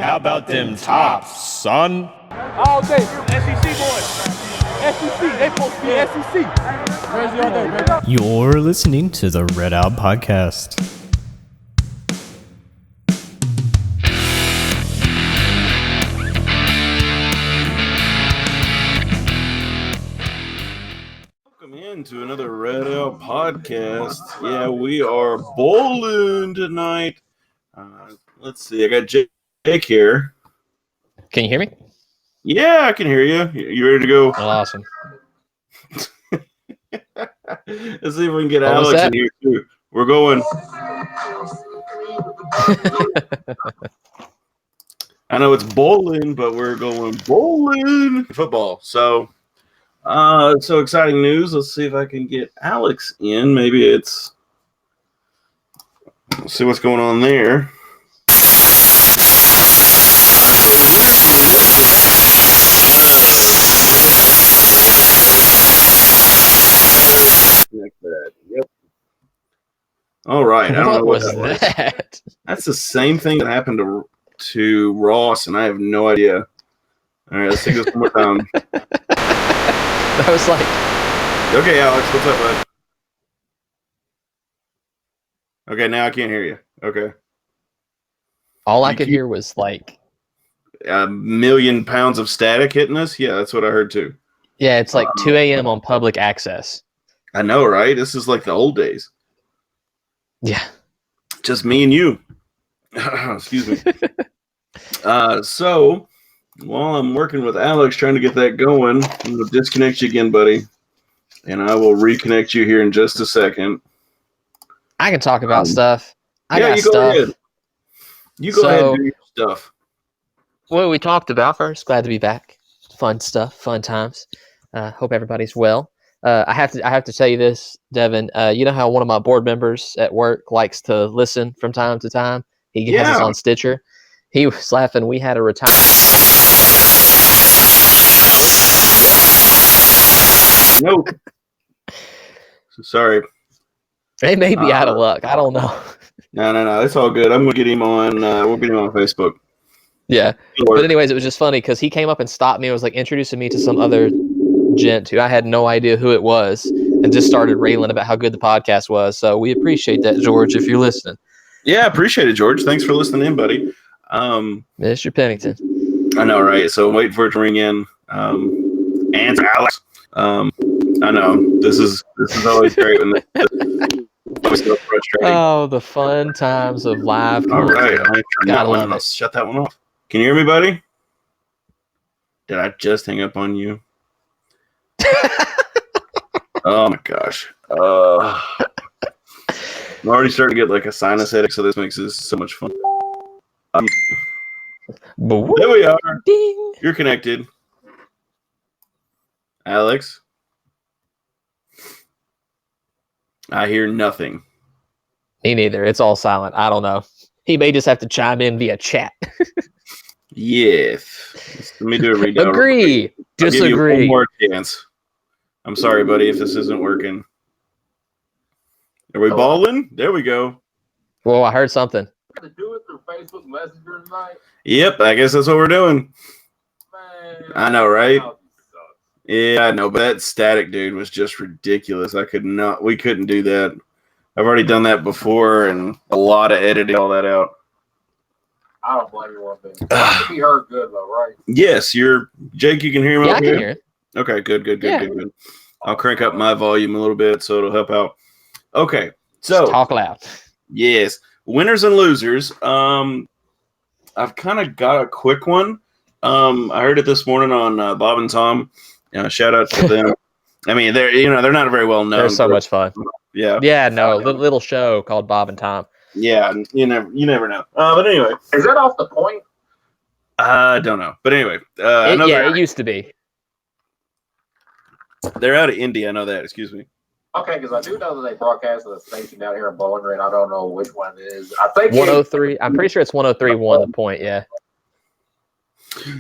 How about them tops, son? All day, SEC boys. SEC, they supposed to be SEC. Crazy all day, baby. You're listening to the RedOUT Podcast. Welcome into another RedOUT Podcast. Yeah, we are bowling tonight. Let's see, I got Jake here. Can you hear me? Yeah, I can hear you. You ready to go? Oh, awesome. Let's see if we can get What was Alex that? in here too. We're going. I know it's bowling, but we're going bowling football. So exciting news. Let's see if I can get Alex in. Maybe let's see what's going on there. Like that. Yep. All right. I don't know what was that? That's the same thing that happened to Ross, and I have no idea. All right, let's take this one more time. That was like, Okay, Alex, what's up, bud? Okay, now I can't hear you. Okay. all I could hear was like, A million pounds of static hitting us? Yeah, that's what I heard too. yeah, it's like 2 a.m. on public access. I know, right? This is like the old days. Yeah. Just me and you. Excuse me. So, while I'm working with Alex trying to get that going, I'm going to disconnect you again, buddy. And I will reconnect you here in just a second. I can talk about stuff. I yeah, got you go stuff. ahead. You go ahead and do your stuff. What we talked about first. Glad to be back. Fun stuff. Fun times. Hope everybody's well. I have to tell you this, Devin. You know how one of my board members at work likes to listen from time to time? He has us on Stitcher. He was laughing. We had a retire. Nope. Sorry. They may be out of luck. I don't know. No. It's all good. I'm going to get him on. We'll get him on Facebook. Yeah. But anyways, it was just funny because he came up and stopped me and was like introducing me to some other gent who I had no idea who it was and just started railing about how good the podcast was. So we appreciate that, George, if you're listening. Yeah, appreciate it, George. Thanks for listening in, buddy. Mr. Pennington. I know, right? So I'm waiting for it to ring in. Answer, Alex. I know. This is always great when always so frustrating. Oh, the fun times of live All right. content. Gotta love it. Shut that one off. Can you hear me, buddy? Did I just hang up on you? Oh my gosh. I'm already starting to get like a sinus headache, so this makes this so much fun. There we are. Ding. You're connected. Alex? I hear nothing. Me neither. It's all silent. I don't know. He may just have to chime in via chat. Yes. Let me do a read. Agree. I'll give you Disagree. one more chance. I'm sorry, buddy, if this isn't working. Are we balling? There we go. Whoa, I heard something. To do it through Facebook Messenger tonight? Yep, I guess that's what we're doing. Man, I know, right? that sucks. Yeah, I know, but that static dude was just ridiculous. We couldn't do that. I've already done that before and a lot of editing all that out. I don't blame you one bit. I can be heard good though, right? Yes, Jake, you can hear me Yeah, I over can here? hear it. Okay, good. Yeah. I'll crank up my volume a little bit so it'll help out. Okay, so Just talk loud. yes, winners and losers. I've kind of got a quick one. I heard it this morning on Bob and Tom. Shout out to them. I mean, they're not very well known. They're so much fun. Yeah. Yeah, no, little show called Bob and Tom. Yeah, you never know. But anyway, Is that off the point? I don't know. But anyway, I know It used to be. they're out of India. I know that. Excuse me. Okay, because I do know that they broadcast at a station down here in Bowling Green. I don't know which one it is. I think 103. I'm pretty sure it's 103.1 the point, yeah.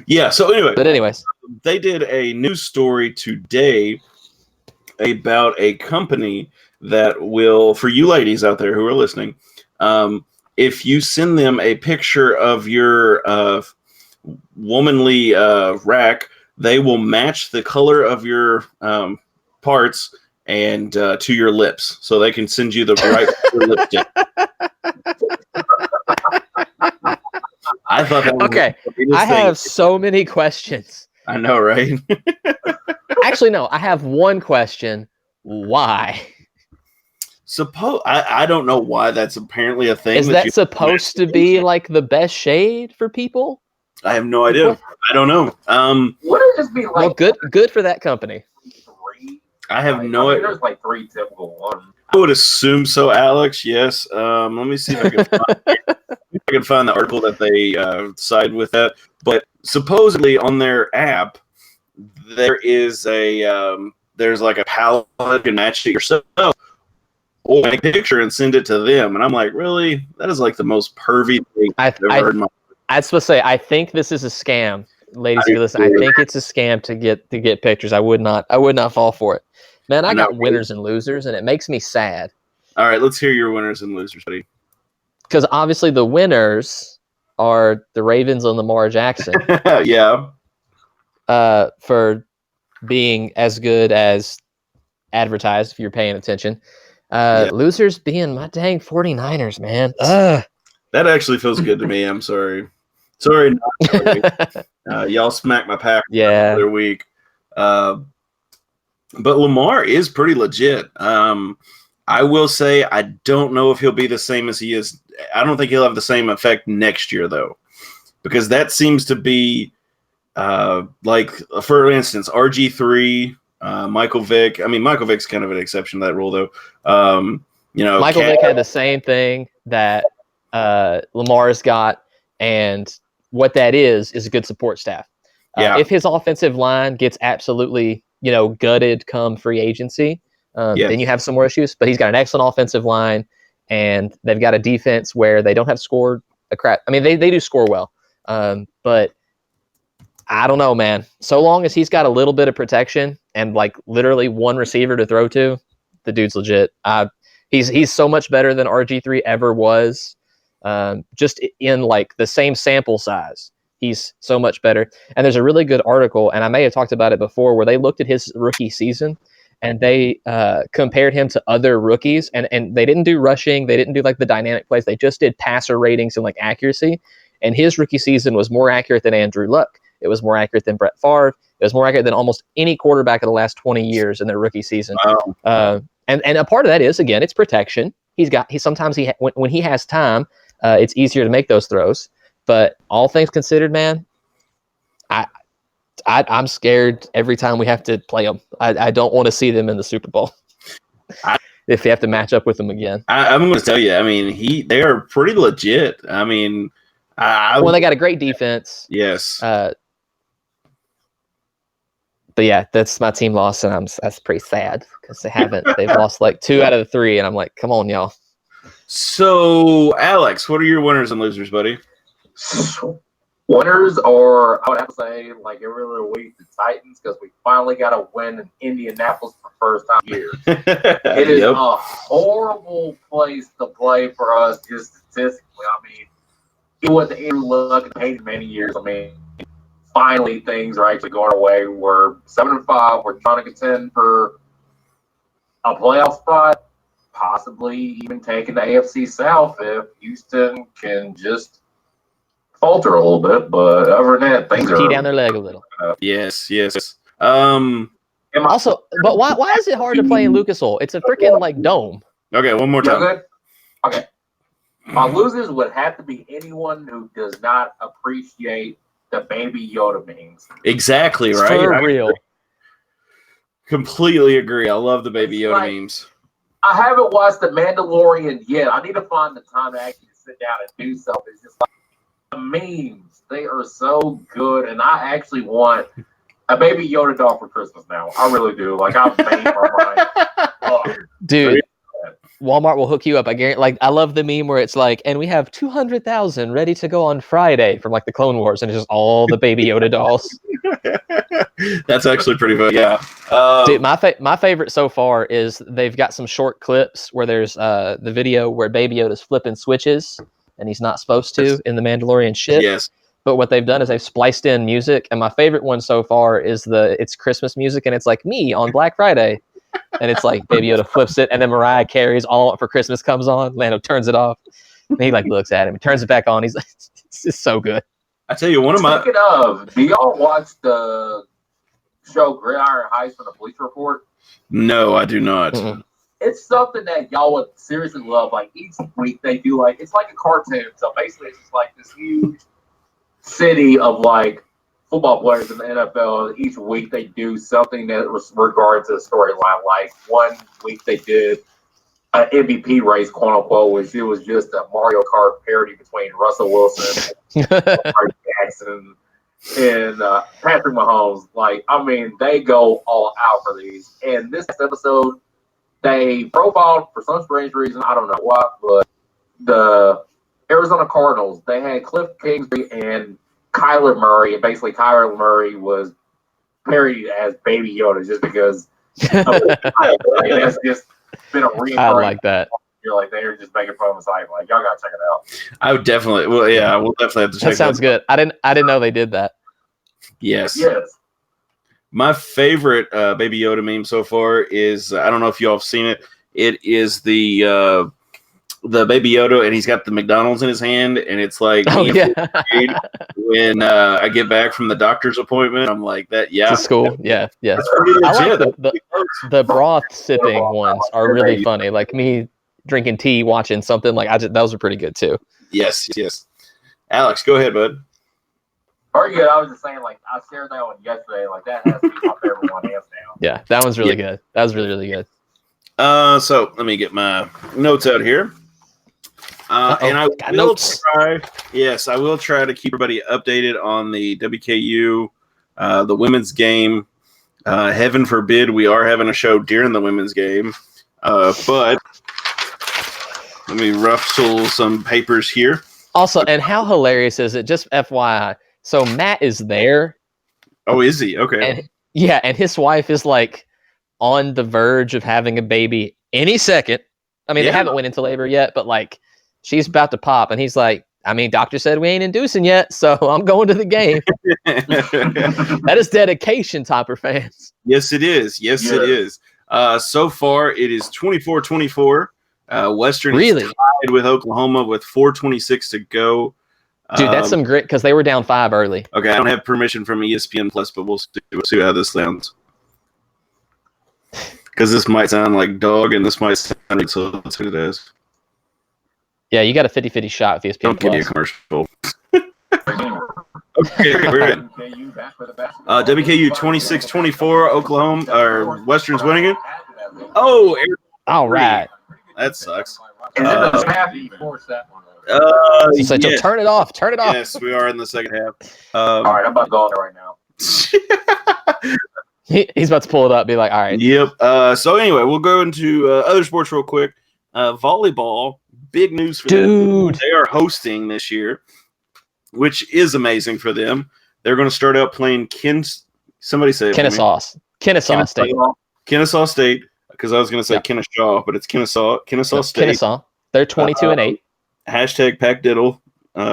Yeah. So anyway, But anyways, they did a news story today about a company that will, for you ladies out there who are listening, if you send them a picture of your womanly rack, they will match the color of your parts and to your lips, so they can send you the right lipstick. I thought that was Okay, I have so many questions. I know, right? Actually, no, I have one question. Why? I don't know why that's apparently a thing. Is that supposed to be like the best shade for people? I have no idea. What? I don't know. Would it just be like Well, good for that company. three? I have no idea. There's like 3 typical ones. I would assume so, Alex. Yes. Let me see if I can find the article that they side with that. But supposedly on their app, there is there's like a palette you can match it yourself, or make a picture and send it to them. And I'm like, really? That is like the most pervy thing I've ever heard in my life. I was supposed to say, I think this is a scam, ladies. If you listen, I think it's a scam to get pictures. I would not fall for it. Man, I got winners and losers, and it makes me sad. All right, let's hear your winners and losers, buddy. Because obviously the winners are the Ravens and Lamar Jackson. Yeah. For being as good as advertised, if you're paying attention. Losers being my dang 49ers, man. That actually feels good to me. I'm sorry. Sorry, not sorry. Y'all smacked my pack the other week. But Lamar is pretty legit. I will say I don't know if he'll be the same as he is. I don't think he'll have the same effect next year, though, because that seems to be like, for instance, RG3, Michael Vick. I mean, Michael Vick's kind of an exception to that rule, though. Michael Vick had the same thing that Lamar's got, and what that is a good support staff. If his offensive line gets absolutely gutted come free agency, then you have some more issues. But he's got an excellent offensive line, and they've got a defense where they don't have scored a crap. I mean, they do score well, but I don't know, man. So long as he's got a little bit of protection and like literally one receiver to throw to, the dude's legit. He's so much better than RG3 ever was. Just in like the same sample size, he's so much better. And there's a really good article, and I may have talked about it before, where they looked at his rookie season and they compared him to other rookies, and they didn't do rushing, they didn't do like the dynamic plays, they just did passer ratings and like accuracy. And his rookie season was more accurate than Andrew Luck. It was more accurate than Brett Favre. It was more accurate than almost any quarterback of the last 20 years in their rookie season. Wow. And a part of that is, again, it's protection. Sometimes when he has time, it's easier to make those throws. But all things considered, man, I'm scared every time we have to play them. I don't want to see them in the Super Bowl if we have to match up with them again. I'm going to tell you, I mean, they are pretty legit. I mean, they got a great defense. Yes. But yeah, that's my team loss, and that's pretty sad because they've lost like 2 out of the 3, and I'm like, come on, y'all. So, Alex, what are your winners and losers, buddy? Winners are, I would have to say, like every other week, the Titans, because we finally got a win in Indianapolis for the first time in years. It is a horrible place to play for us, just statistically. I mean, it was Andrew Luck and Peyton many years. I mean, finally things are actually going away. We're 7-5. We're trying to contend for a playoff spot, possibly even taking the AFC South if Houston can just falter a little bit. But other than that, things are pee down their leg a little. Yes. Also, but why is it hard to play in Lucas Oil? It's a freaking like dome. Okay, one more time. Okay. My losers would have to be anyone who does not appreciate the Baby Yoda memes. Exactly, right? For real. Completely agree. I love the Baby Yoda memes. I haven't watched The Mandalorian yet. I need to find the time to actually sit down and do something. It's just like the memes. They are so good, and I actually want a Baby Yoda doll for Christmas now. I really do. Like, I've made my mind. Dude. Walmart will hook you up. I guarantee. Like, I love the meme where it's like, and we have 200,000 ready to go on Friday from like the Clone Wars, and it's just all the Baby Yoda dolls. That's actually pretty funny. Yeah. Dude, my favorite so far is they've got some short clips where there's the video where Baby Yoda's flipping switches and he's not supposed to in the Mandalorian ship. Yes. But what they've done is they've spliced in music, and my favorite one so far is it's Christmas music, and it's like me on Black Friday, and it's like Baby Yoda flips it, and then Mariah Carey's "All I Want for Christmas" comes on. Lando turns it off, and he like looks at him, and turns it back on. He's like, "It's just so good." I tell you, Speaking of, do y'all watch the show Gridiron Heights from the Police Report? No, I do not. Mm-mm. It's something that y'all would seriously love. Like each week they do it's like a cartoon. So basically it's just like this huge city of like football players in the NFL. Each week they do something that was regards to the storyline. Like one week they did an MVP race, quote unquote, which it was just a Mario Kart parody between Russell Wilson, Mark Jackson, and Patrick Mahomes. Like, I mean, they go all out for these. And this episode, they profiled for some strange reason, I don't know why, but the Arizona Cardinals, they had Cliff Kingsbury and Kyler Murray, and basically Kyler Murray was parodied as Baby Yoda just because that's just been a reoccurring. I like that. You're like, they're just making fun of the site. Like, y'all gotta check it out. I would definitely. Well, yeah, I will definitely have to check. That sounds good. I didn't know they did that. Yes. Yes. My favorite Baby Yoda meme so far is I don't know if you all have seen it. It is the Baby Yoda, and he's got the McDonald's in his hand, and it's like when I get back from the doctor's appointment, I'm like that. Yeah, To school. Yeah. that's pretty I legit. like the broth sipping ones are really funny. Like me drinking tea, watching something like those are pretty good too. Yes. Alex, go ahead, bud. Or good. I was just saying, like, I shared that one yesterday. Like, that has to be my favorite one, hands down. Yeah, that one's really good. That was really, really good. So let me get my notes out here. And I will try. Yes, I will try to keep everybody updated on the WKU, the women's game. Heaven forbid we are having a show during the women's game. But let me rustle some papers here. Also, and how hilarious is it? Just FYI. So Matt is there. Oh, is he? Okay. And, yeah, and his wife is like on the verge of having a baby any second. I mean, they haven't went into labor yet, but like she's about to pop, and he's like, I mean, doctor said we ain't inducing yet, so I'm going to the game. That is dedication, Topper fans. Yes, it is. Yes, it is. So far, it is 24-24. Western really is tied with Oklahoma with 4:26 to go. Dude, that's some grit because they were down 5 early. Okay, I don't have permission from ESPN Plus, but we'll see how this sounds. Because this might sound like dog, and this might sound so let's see what it is. Yeah, you got a 50-50 shot with ESPN Don't give me a Plus. commercial. Okay, we're in. WKU 26-24, Oklahoma, or Western's winning it. Oh, all right. That sucks. So turn it off. Turn it off. Yes, we are in the second half. All right, I'm about to go on there right now. He's about to pull it up. Be like, all right. Yep. So anyway, we'll go into other sports real quick. Volleyball, big news for them. They are hosting this year, which is amazing for them. They're going to start out playing Kennesaw State. Kennesaw State, because I was going to say Kennesaw, but it's Kennesaw State. Kennesaw. They're 22-8. Hashtag Pack Diddle.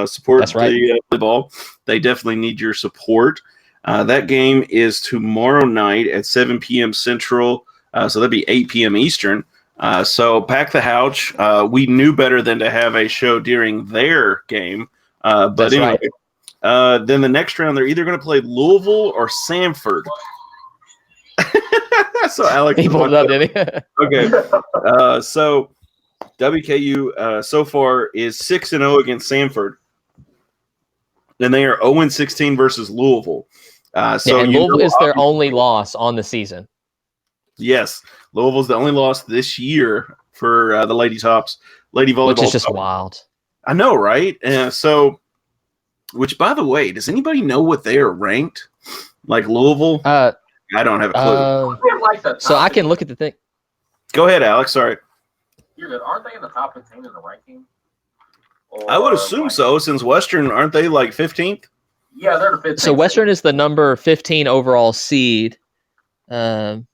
Support That's right. the volleyball. They definitely need your support. That game is tomorrow night at 7 p.m. Central, so that'd be 8 p.m. Eastern. So pack the house. We knew better than to have a show during their game. But That's anyway, right. then the next round, they're either going to play Louisville or Samford. So Alex, he pulled it up, didn't he? Okay. So WKU so far is 6-0 against Samford. Then they are 0-16 versus Louisville. So and Louisville is their only loss on the season. Yes, Louisville's the only loss this year for the Lady Volleyball. Which is just wild. I know, right? Which, by the way, does anybody know what they are ranked? Like Louisville? I don't have a clue. So I can look at the thing. Go ahead, Alex. Sorry. You're good. Aren't they in the top 15 in the ranking? I would assume so, since Western, aren't they like 15th? Yeah, they're the 15th. So Western is the number 15 overall seed. And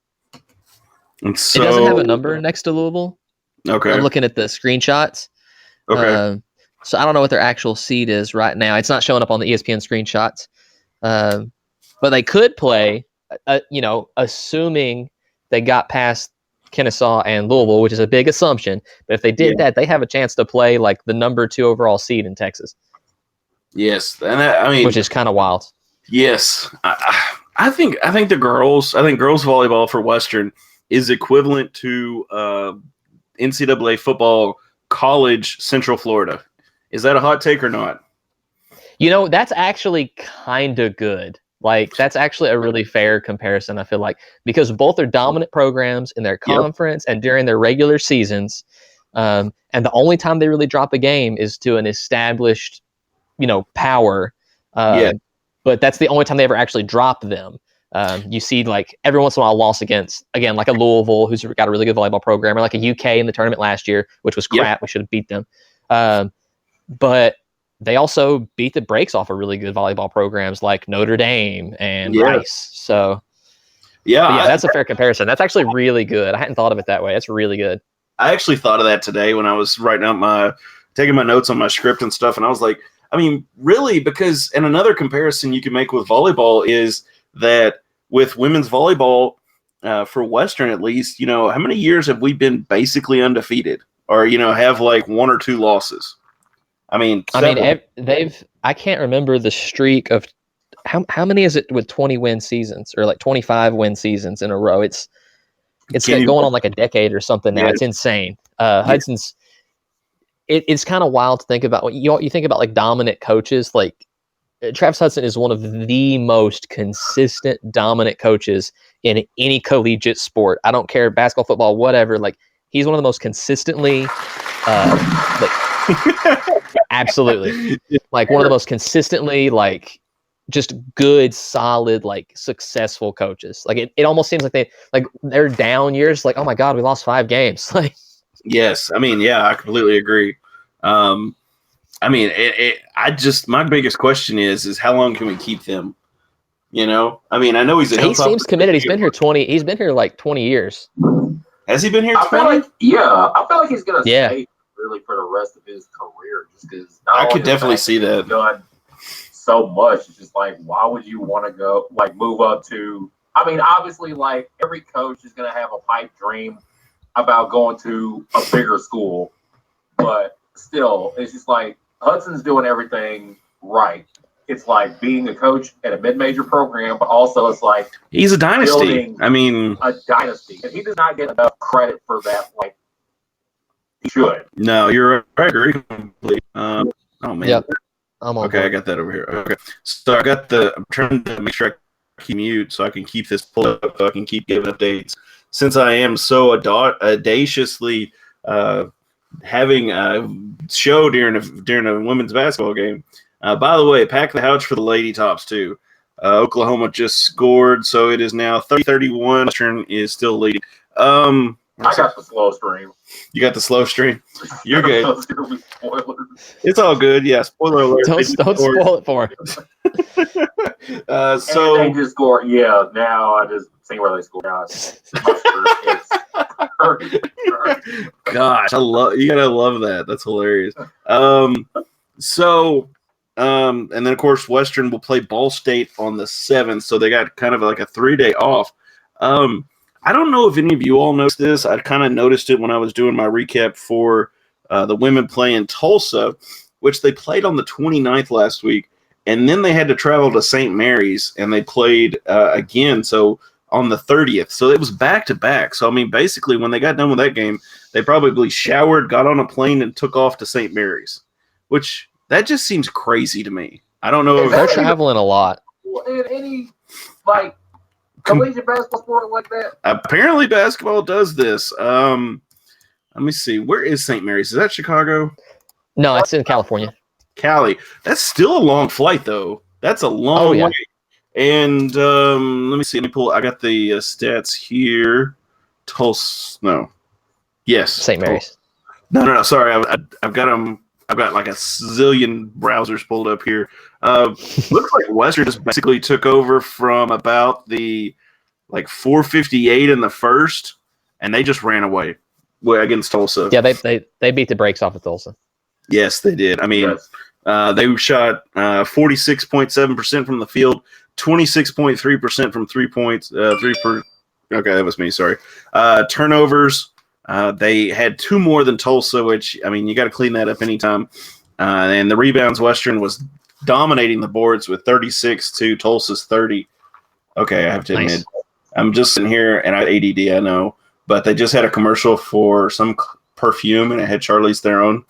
so, it doesn't have a number next to Louisville. Okay. I'm looking at the screenshots. Okay. So I don't know what their actual seed is right now. It's not showing up on the ESPN screenshots. But they could play, assuming they got past Kennesaw and Louisville, which is a big assumption. But if they did that, they have a chance to play like the number 2 overall seed in Texas. Yes, and which is kind of wild. Yes, I think girls volleyball for Western is equivalent to NCAA football college Central Florida. Is that a hot take or not? That's actually kind of good. Like, that's actually a really fair comparison, I feel like, because both are dominant programs in their conference and during their regular seasons. And the only time they really drop a game is to an established, power. But that's the only time they ever actually drop them. You see, like, every once in a while, a loss against, again, like a Louisville, who's got a really good volleyball program, or like a UK in the tournament last year, which was crap. We should have beat them. But they also beat the brakes off of really good volleyball programs like Notre Dame and Rice. So, that's a fair comparison. That's actually really good. I hadn't thought of it that way. That's really good. I actually thought of that today when I was writing out taking my notes on my script and stuff, and I was like, I mean, really, because, and another comparison you can make with volleyball is that with women's volleyball, for Western at least, how many years have we been basically undefeated, or have like 1 or 2 losses? I mean, I can't remember the streak of how many is it with 20 win seasons or like 25 win seasons in a row. It's going on like a decade or something now. It's insane. Hudson's. It's kind of wild to think about. You think about like dominant coaches. Like Travis Hudson is one of the most consistent dominant coaches in any collegiate sport. I don't care, basketball, football, whatever. Like, he's one of the most consistently, absolutely, like one of the most consistently, like, just good, solid, like, successful coaches. Like, it almost seems like they're down years. Like, oh my God, we lost 5 games. Like, yes, I mean, yeah, I completely agree. I mean, my biggest question is how long can we keep them? I mean, I know he seems committed. He's been here like 20 years. Has he been here? I feel like he's gonna stay really for the rest of his career, just because I could definitely see that. Done so much. It's just like, why would you want to go move up to? I mean, obviously, like, every coach is gonna have a pipe dream about going to a bigger school, but still, it's just like Hudson's doing everything right. It's like being a coach at a mid-major program, but also it's like he's a dynasty. I mean, a dynasty, and he does not get enough credit for that. Like, he should. No, you're right. I agree completely. Oh man. Yep. I'm on okay, I got that over here. Okay, so I'm trying to make sure I keep mute so I can keep this pulled up, so I can keep giving updates. Since I am so audaciously having a show during a women's basketball game. By the way, pack the house for the Lady Tops too. Oklahoma just scored, so it is now 30-31. Western is still leading. I got the slow stream. You got the slow stream. You're good. It's all good. Yeah, spoiler alert. Don't spoil it for him. So they just scored. Yeah, now I just see where they scored. Gosh, you gotta love that. That's hilarious. And then of course Western will play Ball State on the 7th, so they got kind of like a 3-day off. I don't know if any of you all noticed this. I kind of noticed it when I was doing my recap for the women playing Tulsa, which they played on the 29th last week, and then they had to travel to St. Mary's, and they played again. So on the 30th. So it was back-to-back. So, I mean, basically, when they got done with that game, they probably showered, got on a plane, and took off to St. Mary's, which that just seems crazy to me. I don't know. They're traveling a lot. In any, like, collegiate basketball sport like that? Apparently basketball does this. Let me see. Where is St. Mary's? Is that Chicago? No, it's in California. Cali. That's still a long flight, though. That's a long way. And let me see. Let me pull. I got the stats here. Tulsa. No. Yes. St. Mary's. No. Sorry. I've got them. I've got like a zillion browsers pulled up here. Looks like Western just basically took over from about the 4:58 in the first, and they just ran away against Tulsa. Yeah, they beat the brakes off of Tulsa. Yes, they did. I mean, they shot 46.7% from the field, 26.3% from 3 points. Okay, that was me. Sorry. Turnovers. They had 2 more than Tulsa, which, I mean, you got to clean that up anytime. And the rebounds, Western was dominating the boards with 36 to Tulsa's 30. Okay, I have to admit, I'm just sitting here and I ADD, I know, but they just had a commercial for some perfume and it had Charlize Theron.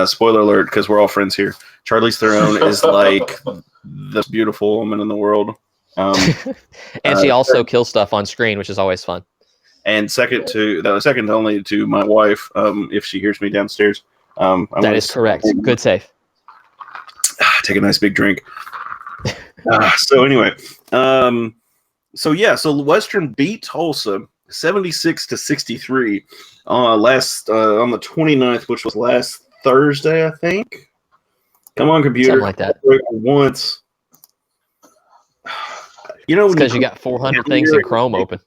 Spoiler alert, because we're all friends here. Charlize Theron is like the most beautiful woman in the world. And she also kills stuff on screen, which is always fun. And second only to my wife, if she hears me downstairs. That is correct. Good save. Take a nice big drink. So anyway, so Western beat Tulsa 76-63 on the 29th, which was last Thursday, I think. Come on, computer. Something like that. Once. Because you got 400 things in Chrome open.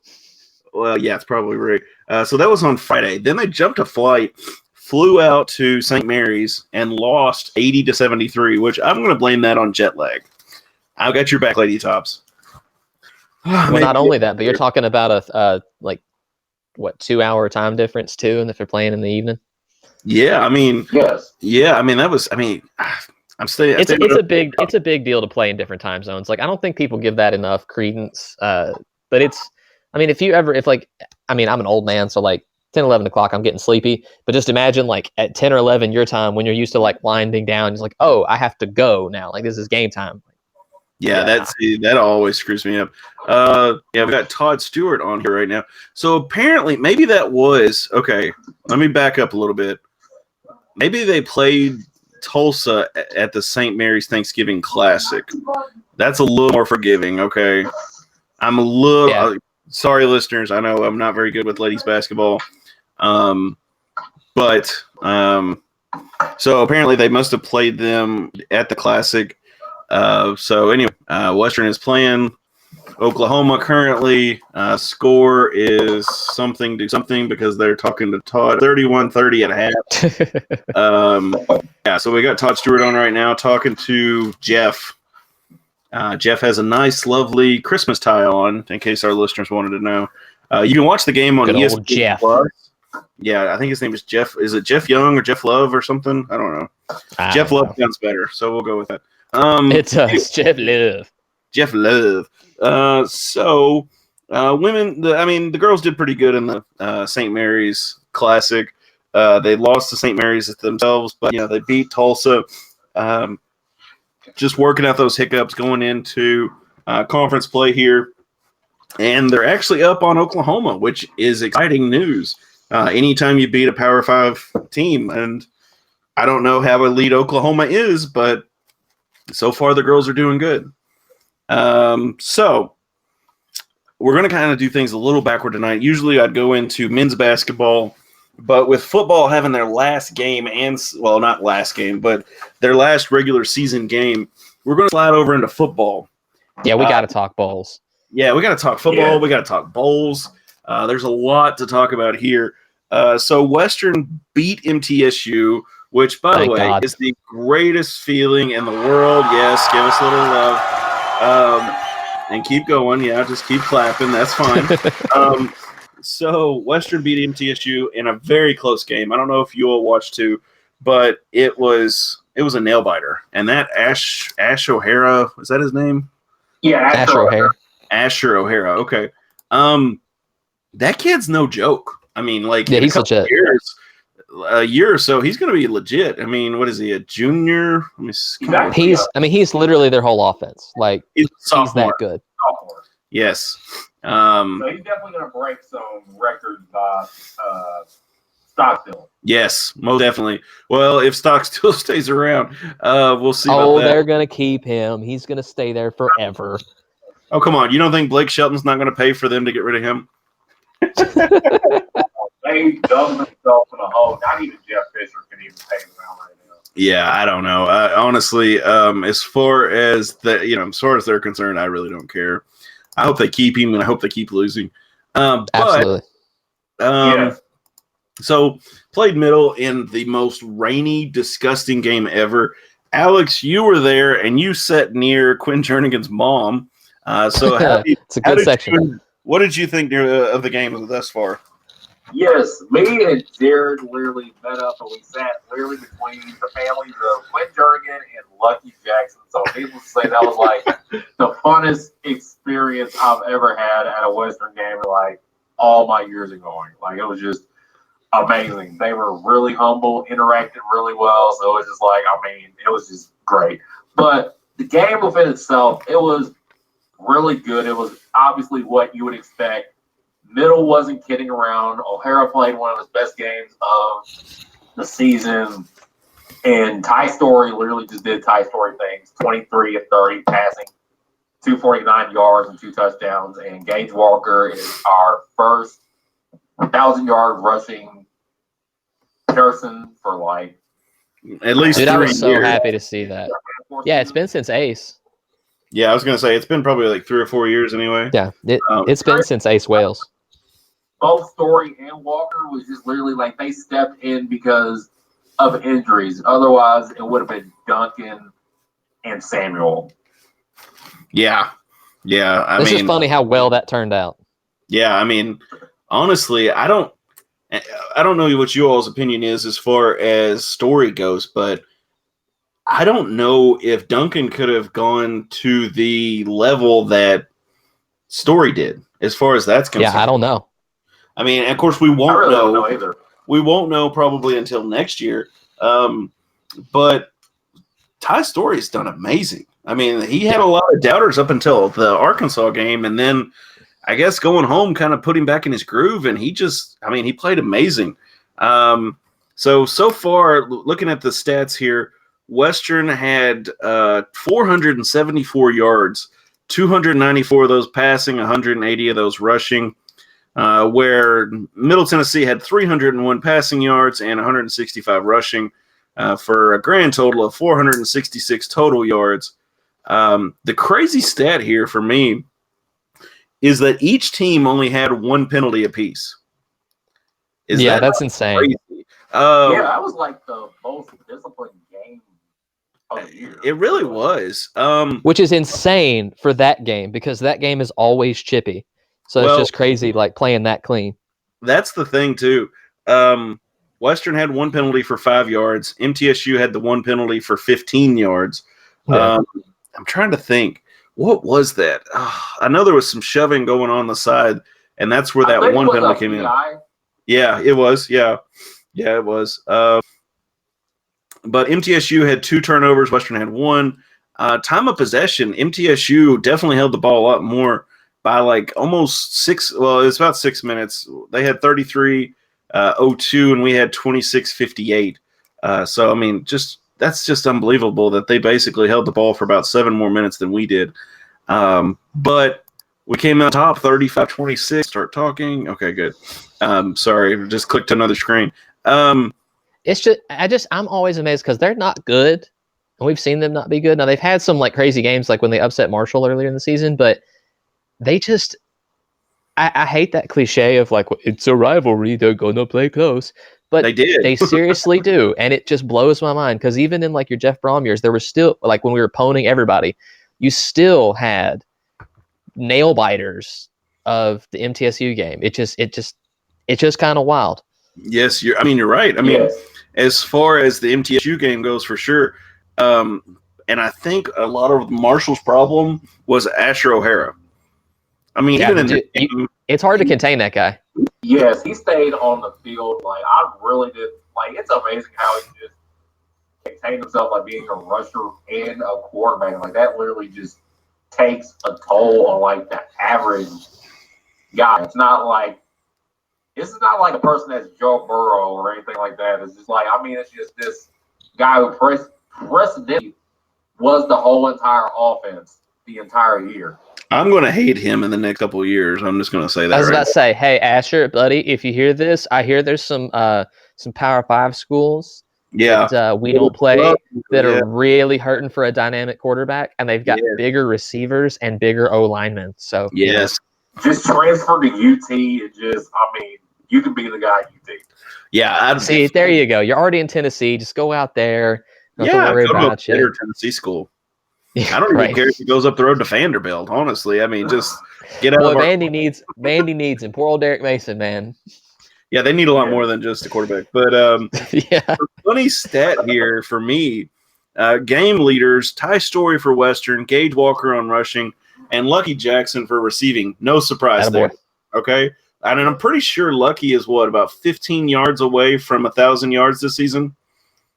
Well, yeah, it's probably right. So that was on Friday. Then they jumped a flight, flew out to St. Mary's, and lost 80-73, which I'm going to blame that on jet lag. I've got your back, Lady Tops. Well, not only that, but you're talking about a 2-hour time difference too, and if they're playing in the evening. Yeah, I mean, yes. Yeah, I mean I'm staying. It's a big deal to play in different time zones. Like I don't think people give that enough credence. But I'm an old man, so like 10, 11 o'clock, I'm getting sleepy. But just imagine like at 10 or 11 your time when you're used to like winding down, it's like, oh, I have to go now. Like this is game time. Yeah, that always screws me up. We've got Todd Stewart on here right now. So apparently, maybe that was okay. Let me back up a little bit. Maybe they played Tulsa at the St. Mary's Thanksgiving Classic. That's a little more forgiving. Okay, I'm a little sorry, listeners. I know I'm not very good with ladies basketball, but so apparently they must have played them at the Classic. So anyway, Western is playing Oklahoma currently. Score is something because they're talking to Todd. 31-30 at half. So we got Todd Stewart on right now talking to Jeff. Jeff has a nice, lovely Christmas tie on, in case our listeners wanted to know. You can watch the game on ESPN old Jeff. Plus. Yeah, I think his name is Jeff. Is it Jeff Young or Jeff Love or something? I don't know. Jeff Love sounds better, so we'll go with that. It's Jeff Love. Jeff Love. Women. The girls did pretty good in the St. Mary's Classic. They lost to St. Mary's themselves, but they beat Tulsa. Just working out those hiccups going into conference play here, and they're actually up on Oklahoma, which is exciting news. Anytime you beat a Power 5 team, and I don't know how elite Oklahoma is, but so far the girls are doing good. So we're going to kind of do things a little backward tonight. Usually I'd go into men's basketball, but with football having their last game not last game, but their last regular season game, we're going to slide over into football. Yeah, we got to talk bowls. Yeah, we got to talk football. Yeah. We got to talk bowls. There's a lot to talk about here. So Western beat MTSU, which, by the way, is the greatest feeling in the world. Yes, give us a little love. And keep going. Yeah, just keep clapping. That's fine. So Western beat MTSU in a very close game. I don't know if you all watched too, but it was a nail biter. And that Ash O'Hara, is that his name? Yeah, Asher O'Hara. Asher O'Hara. Okay. That kid's no joke. I mean, like, he's legit. A year or so, he's going to be legit. I mean, what is he, a junior? He's literally their whole offense. Like, he's that good. Sophomore. Yes. So he's definitely going to break some records by Stockstill. Yes, most definitely. Well, if Stockstill stays around, we'll see about that. They're going to keep him. He's going to stay there forever. Oh, come on. You don't think Blake Shelton's not going to pay for them to get rid of him? They dug themselves in a hole. Not even Jeff Fisher can even pay them out right now. Yeah, I don't know. Honestly, as far as they're concerned, I really don't care. I hope they keep him, and I hope they keep losing. Absolutely. But So played middle in the most rainy, disgusting game ever. Alex, you were there, and you sat near Quinn Jernigan's mom. So it's a good section. What did you think of the game thus far? Yes, me and Jared literally met up and we sat literally between the families of Quinn Jernigan and Lucky Jackson. So needless to say, that was like the funnest experience I've ever had at a Western game in like all my years of going. Like it was just amazing. They were really humble, interacted really well. So it was just like, I mean, it was just great. But the game within itself, it was really good. It was obviously what you would expect. Middle wasn't kidding around. O'Hara played one of his best games of the season. And Ty Story literally just did Ty Story things. 23 of 30 passing, 249 yards and 2 touchdowns. And Gage Walker is our first 1,000-yard rushing person for like at least Dude, 3 I was so years. happy to see that. Yeah, it's been since Ace. Yeah, I was going to say, it's been probably like 3 or 4 years anyway. Yeah, it's been since Ace Wales. Both Story and Walker was just literally like they stepped in because of injuries. Otherwise, it would have been Duncan and Samuel. Yeah. It's just funny how well that turned out. Yeah, I mean, honestly, I don't know what you all's opinion is as far as Story goes, but I don't know if Duncan could have gone to the level that Story did as far as that's concerned. Yeah, I don't know. I mean, of course, we I won't really don't know. know either. We won't know probably until next year. But Ty Story's done amazing. I mean, he had a lot of doubters up until the Arkansas game, and then I guess going home kind of put him back in his groove, and he played amazing. So far, looking at the stats here, Western had 474 yards, 294 of those passing, 180 of those rushing. Where Middle Tennessee had 301 passing yards and 165 rushing for a grand total of 466 total yards. The crazy stat here for me is that each team only had 1 penalty apiece. That's insane. Crazy? That was like the most disciplined game of the year. It really was. Which is insane for that game because that game is always chippy. So it's just crazy, like playing that clean. That's the thing too. Western had 1 penalty for 5 yards. MTSU had the 1 penalty for 15 yards. Yeah. I'm trying to think. What was that? I know there was some shoving going on the side, and that's where that 1 penalty came in. Yeah, it was. Yeah, it was. But MTSU had 2 turnovers. Western had 1. Time of possession, MTSU definitely held the ball up more by like almost 6. Well, it's about 6 minutes. They had 33-02, and we had 26-58. So, I mean, that's just unbelievable that they basically held the ball for about 7 more minutes than we did. But we came out top 35-26. Start talking. Okay, good. Sorry, just clicked another screen. It's just I'm always amazed because they're not good, and we've seen them not be good. Now they've had some like crazy games, like when they upset Marshall earlier in the season, but they just I hate that cliche of like it's a rivalry, they're gonna play close. But they did. They seriously do, and it just blows my mind because even in like your Jeff Brom years, there was still like when we were poning everybody, you still had nail biters of the MTSU game. It's just kind of wild. Yes, you're right. I mean, as far as the MTSU game goes, for sure. And I think a lot of Marshall's problem was Asher O'Hara. I mean, it's hard to contain that guy. Yes, he stayed on the field. Like, I really did. Like, it's amazing how he just contained himself, like being a rusher and a quarterback. Like, that literally just takes a toll on, like, the average guy. This is not like a person that's Joe Burrow or anything like that. It's just like, I mean, it's just this guy who precedentally was the whole entire offense the entire year. I'm going to hate him in the next couple of years. I'm just going to say that. I was about to say, hey, Asher, buddy, if you hear this, I hear there's some Power 5 schools that we don't play that are really hurting for a dynamic quarterback, and they've got bigger receivers and bigger O linemen. So yes, just transfer to UT and you can be the guy at UT. Yeah, See, there you go. You're already in Tennessee. Just go out there. Don't have to worry go to a about better you. Tennessee school. I don't even Right. care if he goes up the road to Vanderbilt. Honestly, I mean, just get out Boy, of our. Vandy needs him. Poor old Derek Mason, man. Yeah, they need a lot more than just a quarterback. But Yeah. funny stat here for me: game leaders, Ty Story for Western, Gage Walker on rushing, and Lucky Jackson for receiving. No surprise Attaboy. there. Okay, and I'm pretty sure Lucky is about 15 yards away from 1,000 yards this season.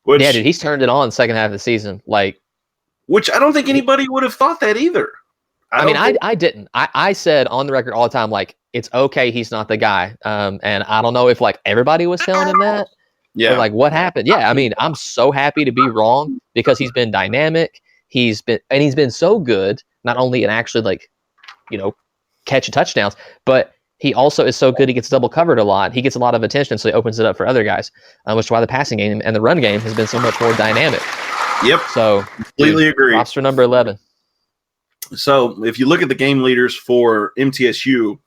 Which, Yeah, dude, he's turned it on second half of the season. Like, which I don't think anybody would have thought that either. I didn't. I said on the record all the time, like, it's okay, he's not the guy. And I don't know if like everybody was telling him that. Yeah. Or, like, what happened? Yeah, I mean, I'm so happy to be wrong because he's been dynamic. He's been so good, not only in actually like, catching touchdowns, but he also is so good he gets double covered a lot. He gets a lot of attention, so he opens it up for other guys, which is why the passing game and the run game has been so much more dynamic. Yep. So completely agree. Roster number 11. So if you look at the game leaders for MTSU,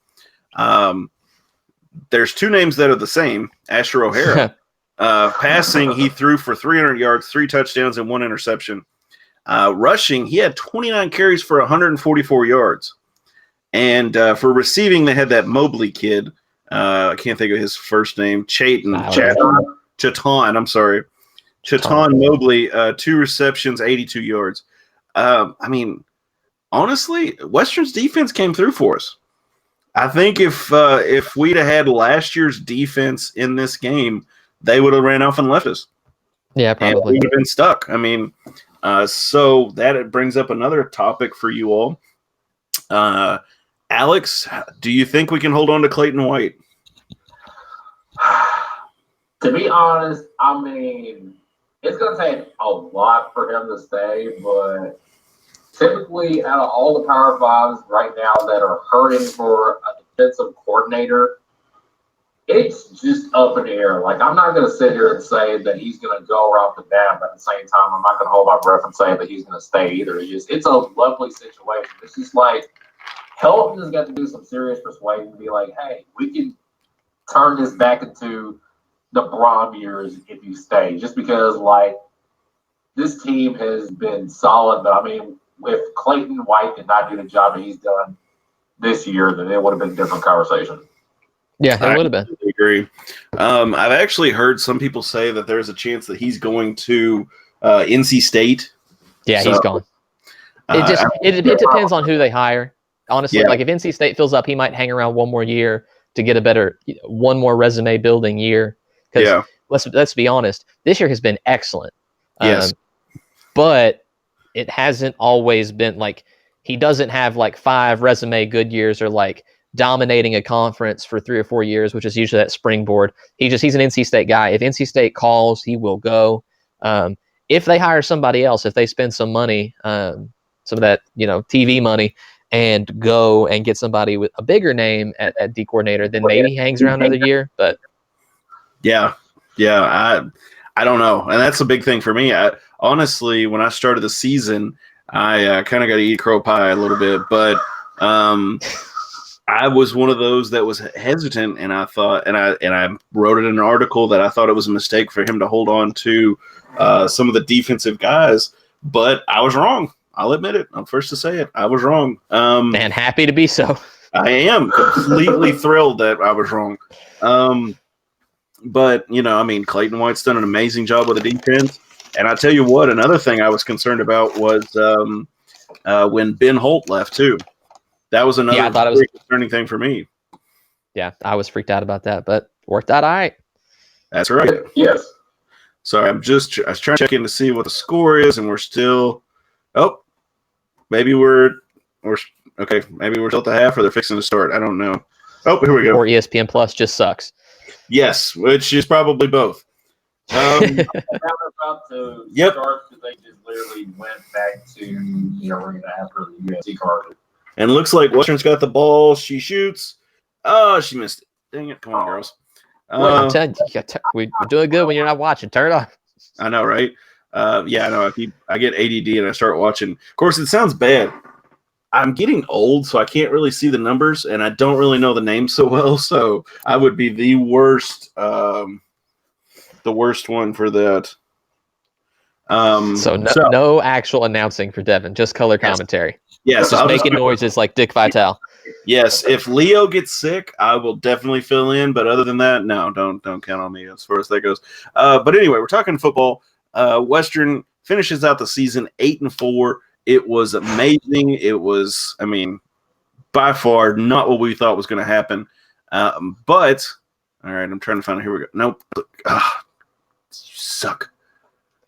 there's two names that are the same. Asher O'Hara. Passing, he threw for 300 yards, 3 touchdowns, and 1 interception. Rushing, he had 29 carries for 144 yards. And for receiving, they had that Mobley kid. I can't think of his first name. Chaton, I'm sorry. Chaton Mobley, 2 receptions, 82 yards. I mean, honestly, Western's defense came through for us. I think if we'd have had last year's defense in this game, they would have ran off and left us. Yeah, probably. And we would have been stuck. I mean, so that brings up another topic for you all. Alex, do you think we can hold on to Clayton White? To be honest, I mean, it's going to take a lot for him to stay, but typically out of all the Power Fives right now that are hurting for a defensive coordinator, it's just up in the air. Like, I'm not going to sit here and say that he's going to go right off the bat, but at the same time, I'm not going to hold my breath and say that he's going to stay either. It's a lovely situation. It's just like, Helton has got to do some serious persuasion to be like, hey, we can turn this back into the Brom years if you stay. Just because, like, this team has been solid. But, I mean, if Clayton White did not do the job that he's done this year, then it would have been a different conversation. Yeah, it would have been. I agree. I've actually heard some people say that there's a chance that he's going to NC State. Yeah, he's gone. It depends on who they hire. Honestly, like if NC State fills up, he might hang around one more year to get a better, one more resume building year. Because let's be honest, this year has been excellent. Yes. But it hasn't always been like he doesn't have like 5 resume good years or like dominating a conference for 3 or 4 years, which is usually that springboard. He's an NC State guy. If NC State calls, he will go. If they hire somebody else, if they spend some money, some of that TV money, and go and get somebody with a bigger name at D coordinator, then maybe he hangs around another year. But I don't know, and that's a big thing for me. Honestly, when I started the season, I kind of got to eat crow pie a little bit, but I was one of those that was hesitant, and I thought, and I wrote it in an article that I thought it was a mistake for him to hold on to some of the defensive guys, but I was wrong. I'll admit it. I'm first to say it. I was wrong. And happy to be so. I am completely thrilled that I was wrong. But, I mean, Clayton White's done an amazing job with the defense. And I tell you what, another thing I was concerned about was when Ben Holt left, too. That was another concerning thing for me. Yeah, I was freaked out about that, but worked out all right. That's right. Yes. So I was trying to check in to see what the score is, and we're still maybe we're okay. Maybe we're still at the half, or they're fixing to start. I don't know. Oh, here we go. Or ESPN Plus just sucks. Yes, which is probably both. About to start because they just literally went back to the arena after the USC card. And looks like Western's got the ball. She shoots. Oh, she missed it. Dang it. Come on, girls. I'm telling you, we're doing good when you're not watching. Turn it off. I know, right? I know. I get ADD and I start watching. Of course, it sounds bad. I'm getting old, so I can't really see the numbers, and I don't really know the names so well. So I would be the worst the worst one for that. So no actual announcing for Devin, just color commentary. Yes, just making noises like Dick Vitale. Yes, if Leo gets sick, I will definitely fill in. But other than that, no, don't count on me as far as that goes. But anyway, we're talking football. Western finishes out the season 8-4. It was amazing. It was, I mean, by far not what we thought was going to happen. But all right, I'm trying to find it. Here we go. Nope. You suck.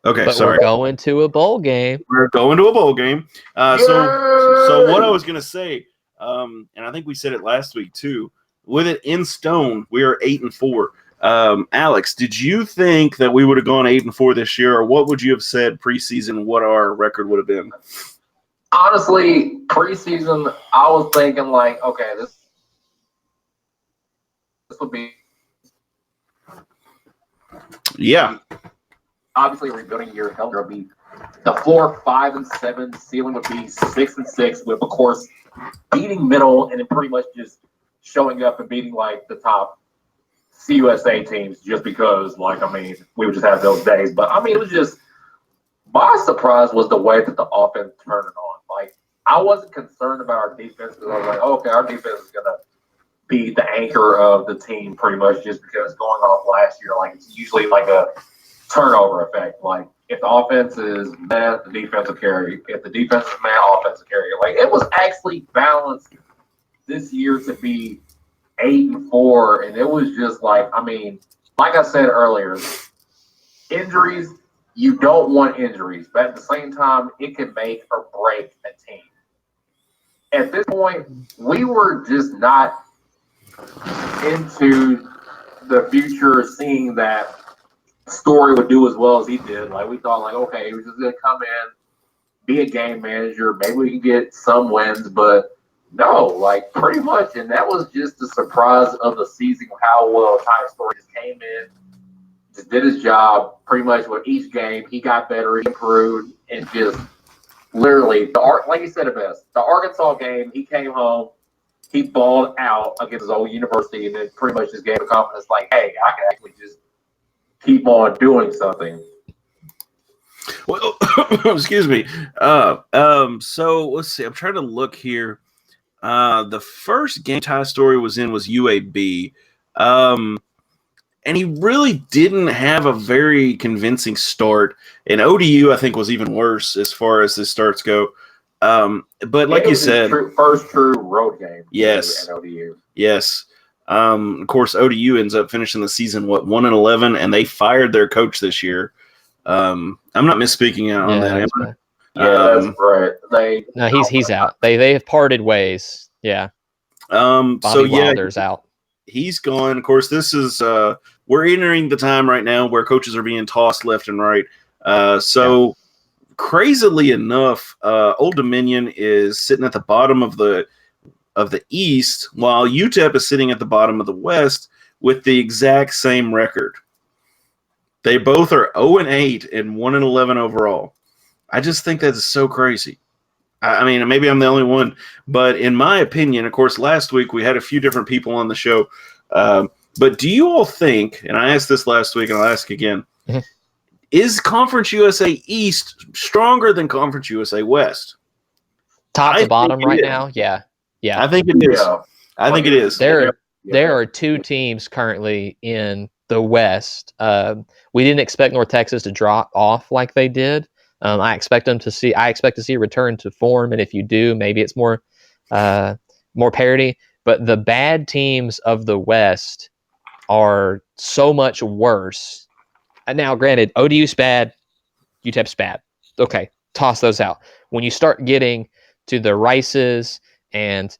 Okay, but sorry. We're going to a bowl game. We're going to a bowl game. So what I was going to say, and I think we said it last week too, with it in stone, we are 8-4. Alex, did you think that we would have gone 8-4 this year, or what would you have said preseason what our record would have been? Honestly, preseason, I was thinking like, okay, this would be obviously a rebuilding year. Hell, there'll be the floor 5-7, ceiling would be 6-6, with of course beating middle and then pretty much just showing up and beating like the top CUSA teams just because, like, I mean, we would just have those days. But I mean, it was just, my surprise was the way that the offense turned it on. Like, I wasn't concerned about our defense because I was like, okay, our defense is gonna be the anchor of the team pretty much just because going off last year, like, it's usually like a turnover effect. Like, if the offense is meh, the defense will carry. If the defense is meh, offense will carry. Like, it was actually balanced this year to be 8-4, and it was just like, I mean, like I said earlier, injuries, you don't want injuries, but at the same time, it can make or break a team. At this point, we were just not into the future, seeing that Story would do as well as he did. Like, we thought, like, okay, he was just going to come in, be a game manager, maybe we can get some wins, but no, like, pretty much, and that was just the surprise of the season, how well Ty Story just came in, just did his job pretty much with each game. He got better, he improved, and just literally, like you said it best, the Arkansas game, he came home, he balled out against his old university, and then pretty much just gave a confidence like, hey, I can actually just keep on doing something. Well, excuse me. So let's see. I'm trying to look here. The first game Ty Story was in was UAB. And he really didn't have a very convincing start. And ODU, I think, was even worse as far as the starts go. But like you said, first true road game. Yes. At ODU. Yes. Of course, ODU ends up finishing the season 1-11, and they fired their coach this year. I'm not misspeaking on that. That's right. That's right. No, he's out. They have parted ways. Yeah. Bobby Wilder's out. He's gone. Of course, this is we're entering the time right now where coaches are being tossed left and right. Crazily enough, Old Dominion is sitting at the bottom of the East, while UTEP is sitting at the bottom of the West with the exact same record. They both are 0-8 and 1-11 overall. I just think that is so crazy. I mean, maybe I'm the only one, but in my opinion, of course, last week we had a few different people on the show. But do you all think, and I asked this last week and I'll ask again, is Conference USA East stronger than Conference USA West? Top to bottom right now? Yeah. I think it is. Yeah. I think it is. There are two teams currently in the West. We didn't expect North Texas to drop off like they did. I expect to see a return to form, and if you do, maybe it's more parity. But the bad teams of the West are so much worse. And now, granted, ODU's bad, UTEP's bad. Okay, toss those out. When you start getting to the Rices and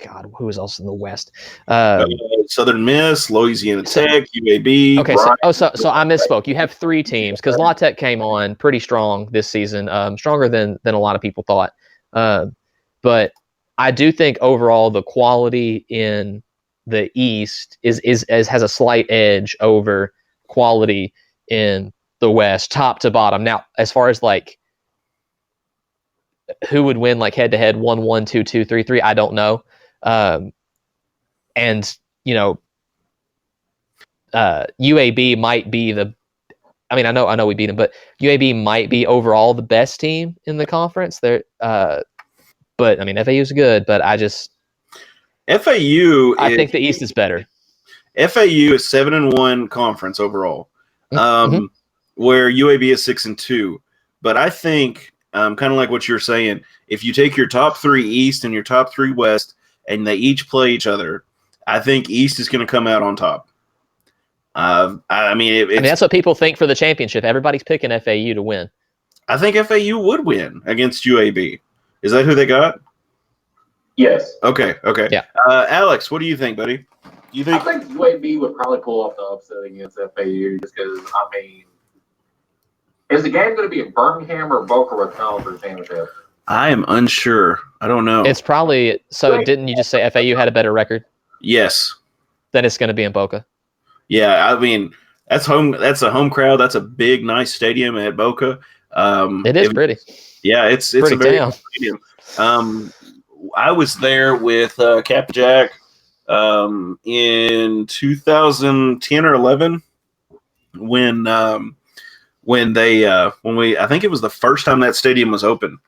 God, who was else in the West? Southern Miss, Louisiana Tech, UAB. Okay, so I misspoke. You have three teams because La Tech came on pretty strong this season, stronger than a lot of people thought. But I do think overall the quality in the East has a slight edge over quality in the West, top to bottom. Now, as far as like who would win like head to head 1-1, 2-2, 3-3, I don't know. And you know, UAB might be I know we beat them, but UAB might be overall the best team in the conference. But I mean, FAU is good, but I think the East is better. FAU is 7-1 conference overall, where UAB is 6-2. But I think, kind of like what you're saying, if you take your top 3 East and your top 3 West, and they each play each other, I think East is going to come out on top. I mean, that's what people think for the championship. Everybody's picking FAU to win. I think FAU would win against UAB. Is that who they got? Yes. Okay. Yeah. Alex, what do you think, buddy? I think UAB would probably pull off the upset against FAU just because, I mean, is the game going to be in Birmingham or Boca Raton for the championship? I am unsure. I don't know. It's probably – so didn't you just say FAU had a better record? Yes. Then it's going to be in Boca. Yeah, I mean, that's home. That's a home crowd. That's a big, nice stadium at Boca. It is pretty. Yeah, it's pretty a very town. Good stadium. I was there with Cap Jack in 2010 or 11 when I think it was the first time that stadium was open,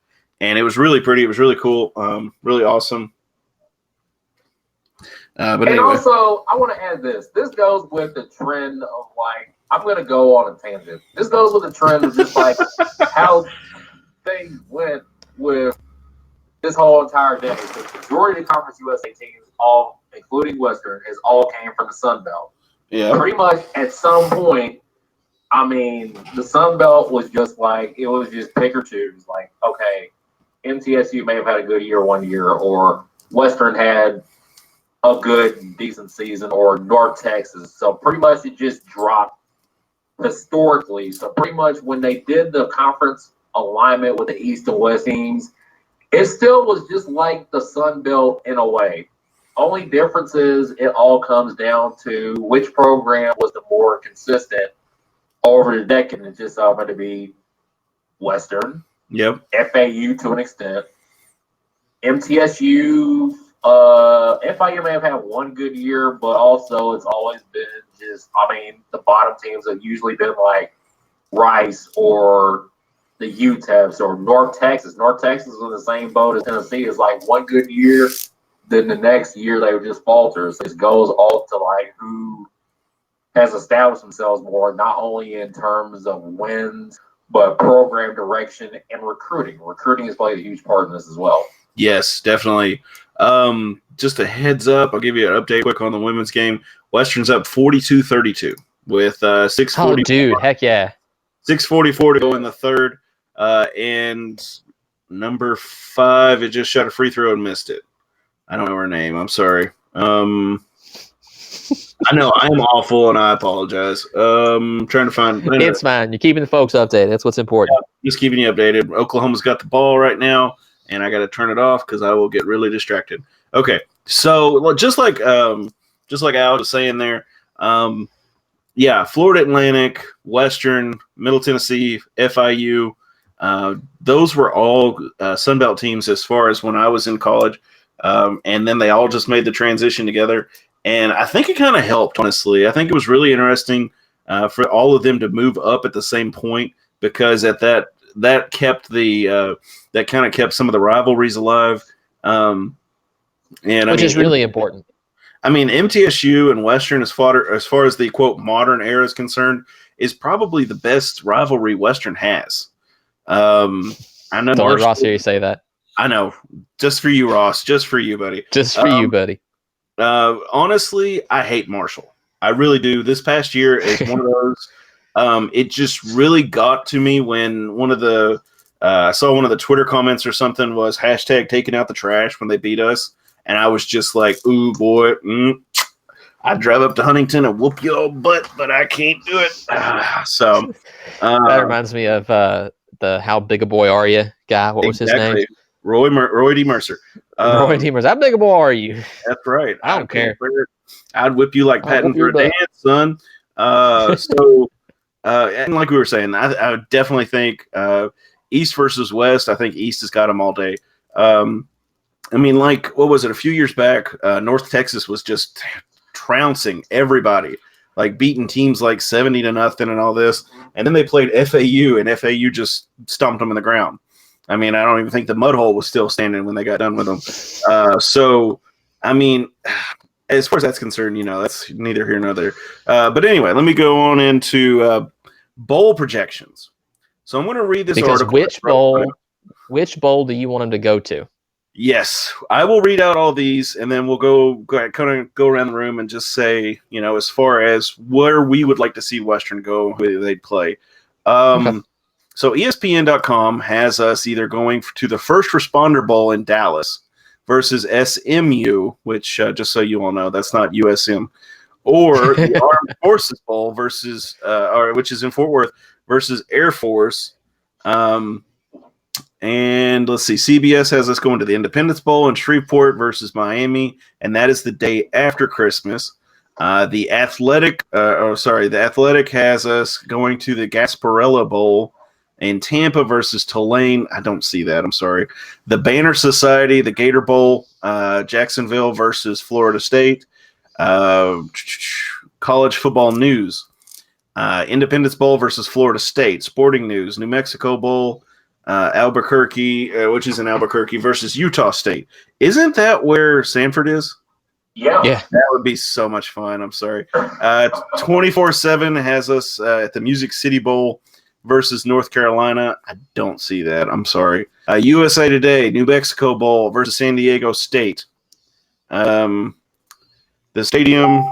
and it was really pretty. It was really cool. Really awesome. But anyway. Also, I want to add this. This goes with the trend of, like, I'm going to go on a tangent. This goes with the trend of just, like, how things went with this whole entire day. The majority of the Conference USA teams, all, including Western, all came from the Sun Belt. Yeah. Pretty much at some point, I mean, the Sun Belt was just like, it was just pick or choose. Like, okay, MTSU may have had a good year one year, or Western had a good, decent season, or North Texas. So pretty much it just dropped historically. So pretty much when they did the conference alignment with the East and West teams, it still was just like the Sun Belt in a way. Only difference is it all comes down to which program was the more consistent over the decade. It just happened to be Western. Yep. FAU to an extent. MTSU, FIU may have had one good year, but also it's always been just, I mean, the bottom teams have usually been like Rice or the UTEPs or North Texas. North Texas was in the same boat as Tennessee. It's like one good year, then the next year they would just falter. So it goes all to like who has established themselves more, not only in terms of wins, but program direction and recruiting. Recruiting has played a huge part in this as well. Yes, definitely. Just a heads up, I'll give you an update quick on the women's game. Western's up 42-32 with 6:44. Oh, dude, heck yeah. 6:44 to go in the third. And number 5, it just shot a free throw and missed it. I don't know her name. I'm sorry. I know I'm awful and I apologize. Trying to find. It's fine. You're keeping the folks updated. That's what's important. Yeah, just keeping you updated. Oklahoma's got the ball right now, and I got to turn it off because I will get really distracted. Okay, so just like Al was saying there, yeah, Florida Atlantic, Western, Middle Tennessee, FIU, those were all Sunbelt teams as far as when I was in college, and then they all just made the transition together. And I think it kind of helped, honestly. I think it was really interesting for all of them to move up at the same point because at that kept that kind of kept some of the rivalries alive. Which is really important. I mean, MTSU and Western, as far as the quote modern era is concerned, is probably the best rivalry Western has. I know. Don't let Ross hear you say that. I know. Just for you, Ross. Just for you, buddy. Just for you, buddy. Honestly, I hate Marshall. I really do. This past year is one of those. It just really got to me when I saw one of the Twitter comments or something was hashtag taking out the trash when they beat us. And I was just like, ooh, boy, I'd drive up to Huntington and whoop your butt, but I can't do it. So that reminds me of the How Big a Boy Are You guy. What was his name? Roy D. Mercer. Roy D. Mercer. How big a boy are you? That's right. I don't care. I'd whip you like patting for a dance, son. And like we were saying, I would definitely think East versus West. I think East has got them all day. I mean, like, what was it? A few years back, North Texas was just trouncing everybody. like beating teams like 70-0 and all this. And then they played FAU, and FAU just stomped them in the ground. I mean, I don't even think the mud hole was still standing when they got done with them. So, I mean, as far as that's concerned, that's neither here nor there. But anyway, let me go on into bowl projections. So I'm going to read this article. Which bowl do you want them to go to? Yes, I will read out all these, and then we'll go around the room and just say, as far as where we would like to see Western go, who they'd play. Okay. So ESPN.com has us either going to the First Responder Bowl in Dallas versus SMU, which, just so you all know, that's not USM, or the Armed Forces Bowl versus, which is in Fort Worth, versus Air Force. And let's see, CBS has us going to the Independence Bowl in Shreveport versus Miami, and that is the day after Christmas. The Athletic has us going to the Gasparilla Bowl in Tampa versus Tulane. I don't see that. I'm sorry. The Banner Society, the Gator Bowl, Jacksonville versus Florida State. College Football News, Independence Bowl versus Florida State. Sporting News, New Mexico Bowl. Albuquerque, which is in Albuquerque, versus Utah State. Isn't that where Sanford is? Yeah. That would be so much fun. I'm sorry. 24/7 has us at the Music City Bowl versus North Carolina. I don't see that. I'm sorry. USA Today, New Mexico Bowl versus San Diego State. The stadium,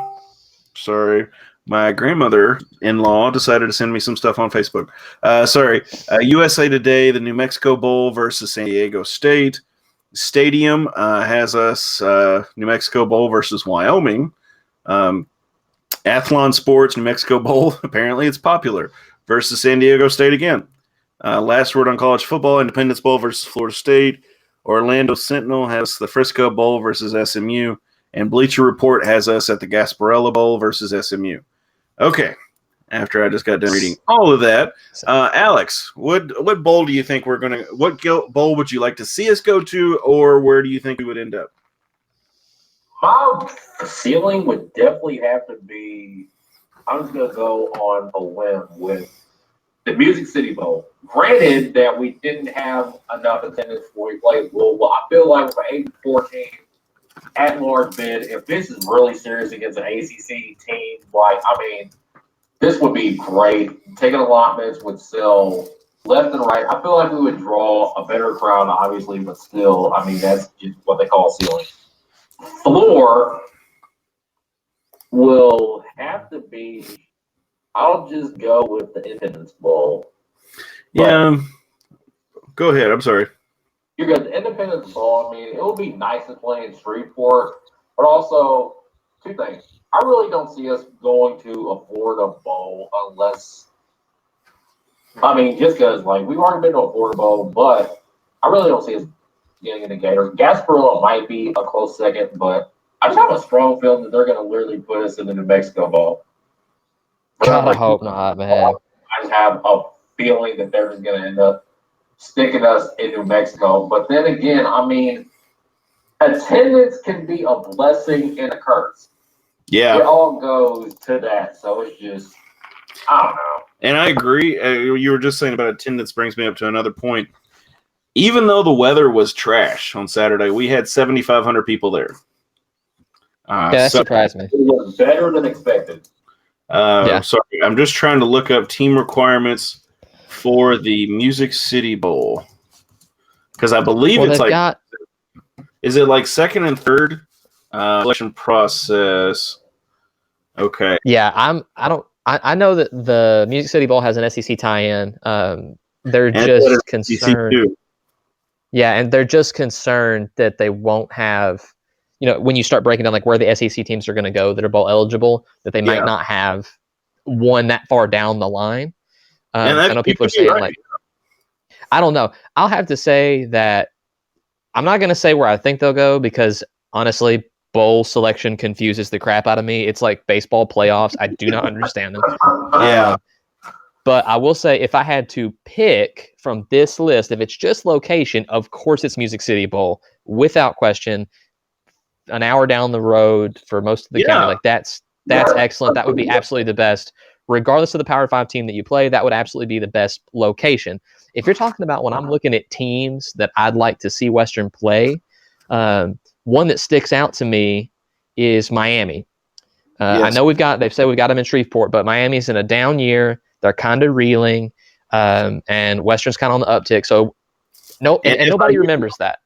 sorry. My grandmother-in-law decided to send me some stuff on Facebook. USA Today, the New Mexico Bowl versus San Diego State. Stadium has us New Mexico Bowl versus Wyoming. Athlon Sports, New Mexico Bowl, apparently it's popular, versus San Diego State again. Last Word on College Football, Independence Bowl versus Florida State. Orlando Sentinel has the Frisco Bowl versus SMU. And Bleacher Report has us at the Gasparilla Bowl versus SMU. Okay, after I just got done reading all of that, Alex, what bowl do you think what bowl would you like to see us go to, or where do you think we would end up? My ceiling would definitely have to be, I'm just going to go on a limb with the Music City Bowl. Granted that we didn't have enough attendance before we played Louisville. I feel like for 8-14 at-large bid, if this is really serious against an ACC team, this would be great. Taking allotments would sell left and right. I feel like we would draw a better crowd, obviously, but still, that's just what they call ceiling. Floor will have to be, I'll just go with the Independence Bowl. Yeah. Go ahead. I'm sorry. You're good. The Independence Bowl, it would be nice to play in Shreveport, but also, two things. I really don't see us going to a Florida Bowl unless, just because, we've already been to a Florida Bowl, but I really don't see us getting in the Gators. Gasparilla might be a close second, but I just have a strong feeling that they're going to literally put us in the New Mexico Bowl. God, I hope not, man. I just have a feeling that they're just going to end up sticking us in New Mexico. But then again, attendance can be a blessing and a curse. Yeah. It all goes to that. So it's just, I don't know. And I agree. You were just saying about attendance brings me up to another point. Even though the weather was trash on Saturday, we had 7,500 people there. That surprised me. It was better than expected. Sorry, I'm just trying to look up team requirements for the Music City Bowl, because I believe is it like second and third selection process? Okay. Yeah, I know that the Music City Bowl has an SEC tie-in. They're just concerned. Yeah, and they're just concerned that they won't have, when you start breaking down where the SEC teams are going to go that are bowl eligible, that they might not have one that far down the line. I know people are saying I don't know. I'll have to say that I'm not going to say where I think they'll go, because honestly, bowl selection confuses the crap out of me. It's like baseball playoffs. I do not understand them. Yeah. But I will say, if I had to pick from this list, if it's just location, of course it's Music City Bowl, without question. An hour down the road for most of the county, That's excellent. That would be absolutely the best. Regardless of the Power 5 team that you play, that would absolutely be the best location. If you're talking about when I'm looking at teams that I'd like to see Western play, one that sticks out to me is Miami. I know they've said we've got them in Shreveport, but Miami's in a down year. They're kind of reeling, and Western's kind of on the uptick. So and nobody remembers that.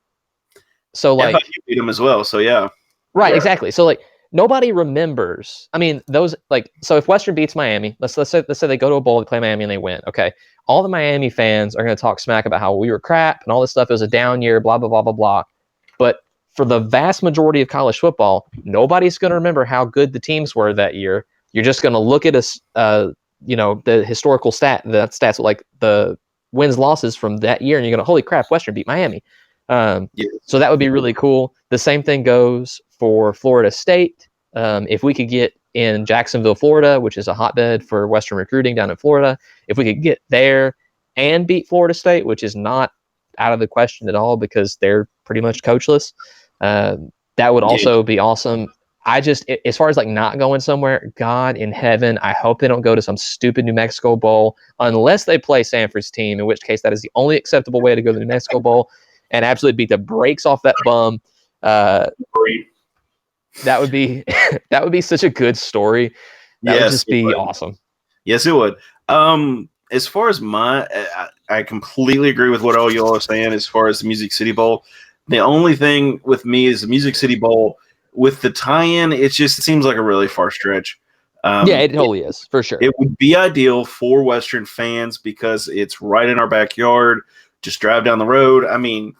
So like, FIU beat them as well. So yeah, right, exactly. So like, nobody remembers. I mean, those like, so if Western beats Miami, let's say they go to a bowl, they play Miami, and they win. Okay, all the Miami fans are going to talk smack about how we were crap and all this stuff. It was a down year, blah blah blah blah blah. But for the vast majority of college football, nobody's going to remember how good the teams were that year. You're just going to look at us, the historical stats like the wins losses from that year, and you're going to, holy crap, Western beat Miami. So that would be really cool. The same thing goes for Florida State. If we could get in Jacksonville, Florida, which is a hotbed for Western recruiting down in Florida, if we could get there and beat Florida State, which is not out of the question at all because they're pretty much coachless, that would also be awesome. I just, as far as like not going somewhere, God in heaven, I hope they don't go to some stupid New Mexico Bowl unless they play Sanford's team, in which case that is the only acceptable way to go to the New Mexico Bowl and absolutely beat the brakes off that bum. That would be such a good story. That would just be awesome. Yes, it would. As far as I completely agree with what all y'all are saying as far as the Music City Bowl. The only thing with me is the Music City Bowl with the tie-in. It just seems like a really far stretch. It totally is, for sure. It would be ideal for Western fans because it's right in our backyard. Just drive down the road. I mean,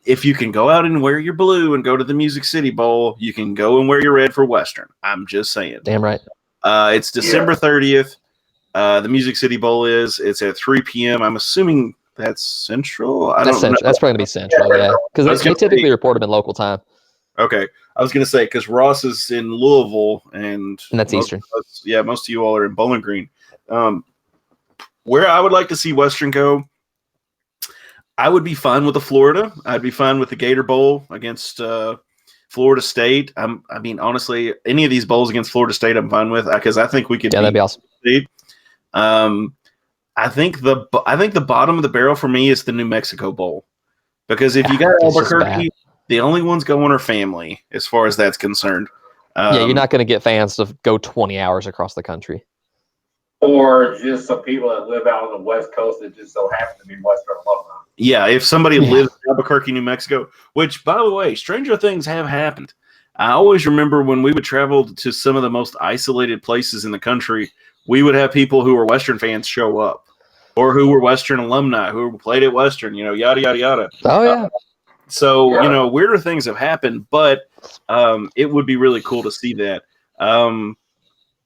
if you can go out and wear your blue and go to the Music City Bowl, you can go and wear your red for Western. I'm just saying. Damn right. It's December 30th. The Music City Bowl it's at 3 p.m. I'm assuming that's Central. That's probably going to be Central, yeah. Because they typically report them in local time. Okay. I was going to say, because Ross is in Louisville, and that's Eastern. Most of you all are in Bowling Green. Where I would like to see Western go, I would be fine with the Florida. I'd be fine with the Gator Bowl against Florida State. I mean, honestly, any of these bowls against Florida State, I'm fine with because I think we could. Yeah, that'd be awesome. State. I think the bottom of the barrel for me is the New Mexico Bowl because if you got Albuquerque, the only ones going are family as far as that's concerned. You're not going to get fans to go 20 hours across the country. Or just some people that live out on the West Coast that just so happen to be Western alumni. Yeah, if somebody lives in Albuquerque, New Mexico, which, by the way, stranger things have happened. I always remember when we would travel to some of the most isolated places in the country, we would have people who were Western fans show up or who were Western alumni who played at Western, yada, yada, yada. Oh, yeah. Weirder things have happened, but it would be really cool to see that.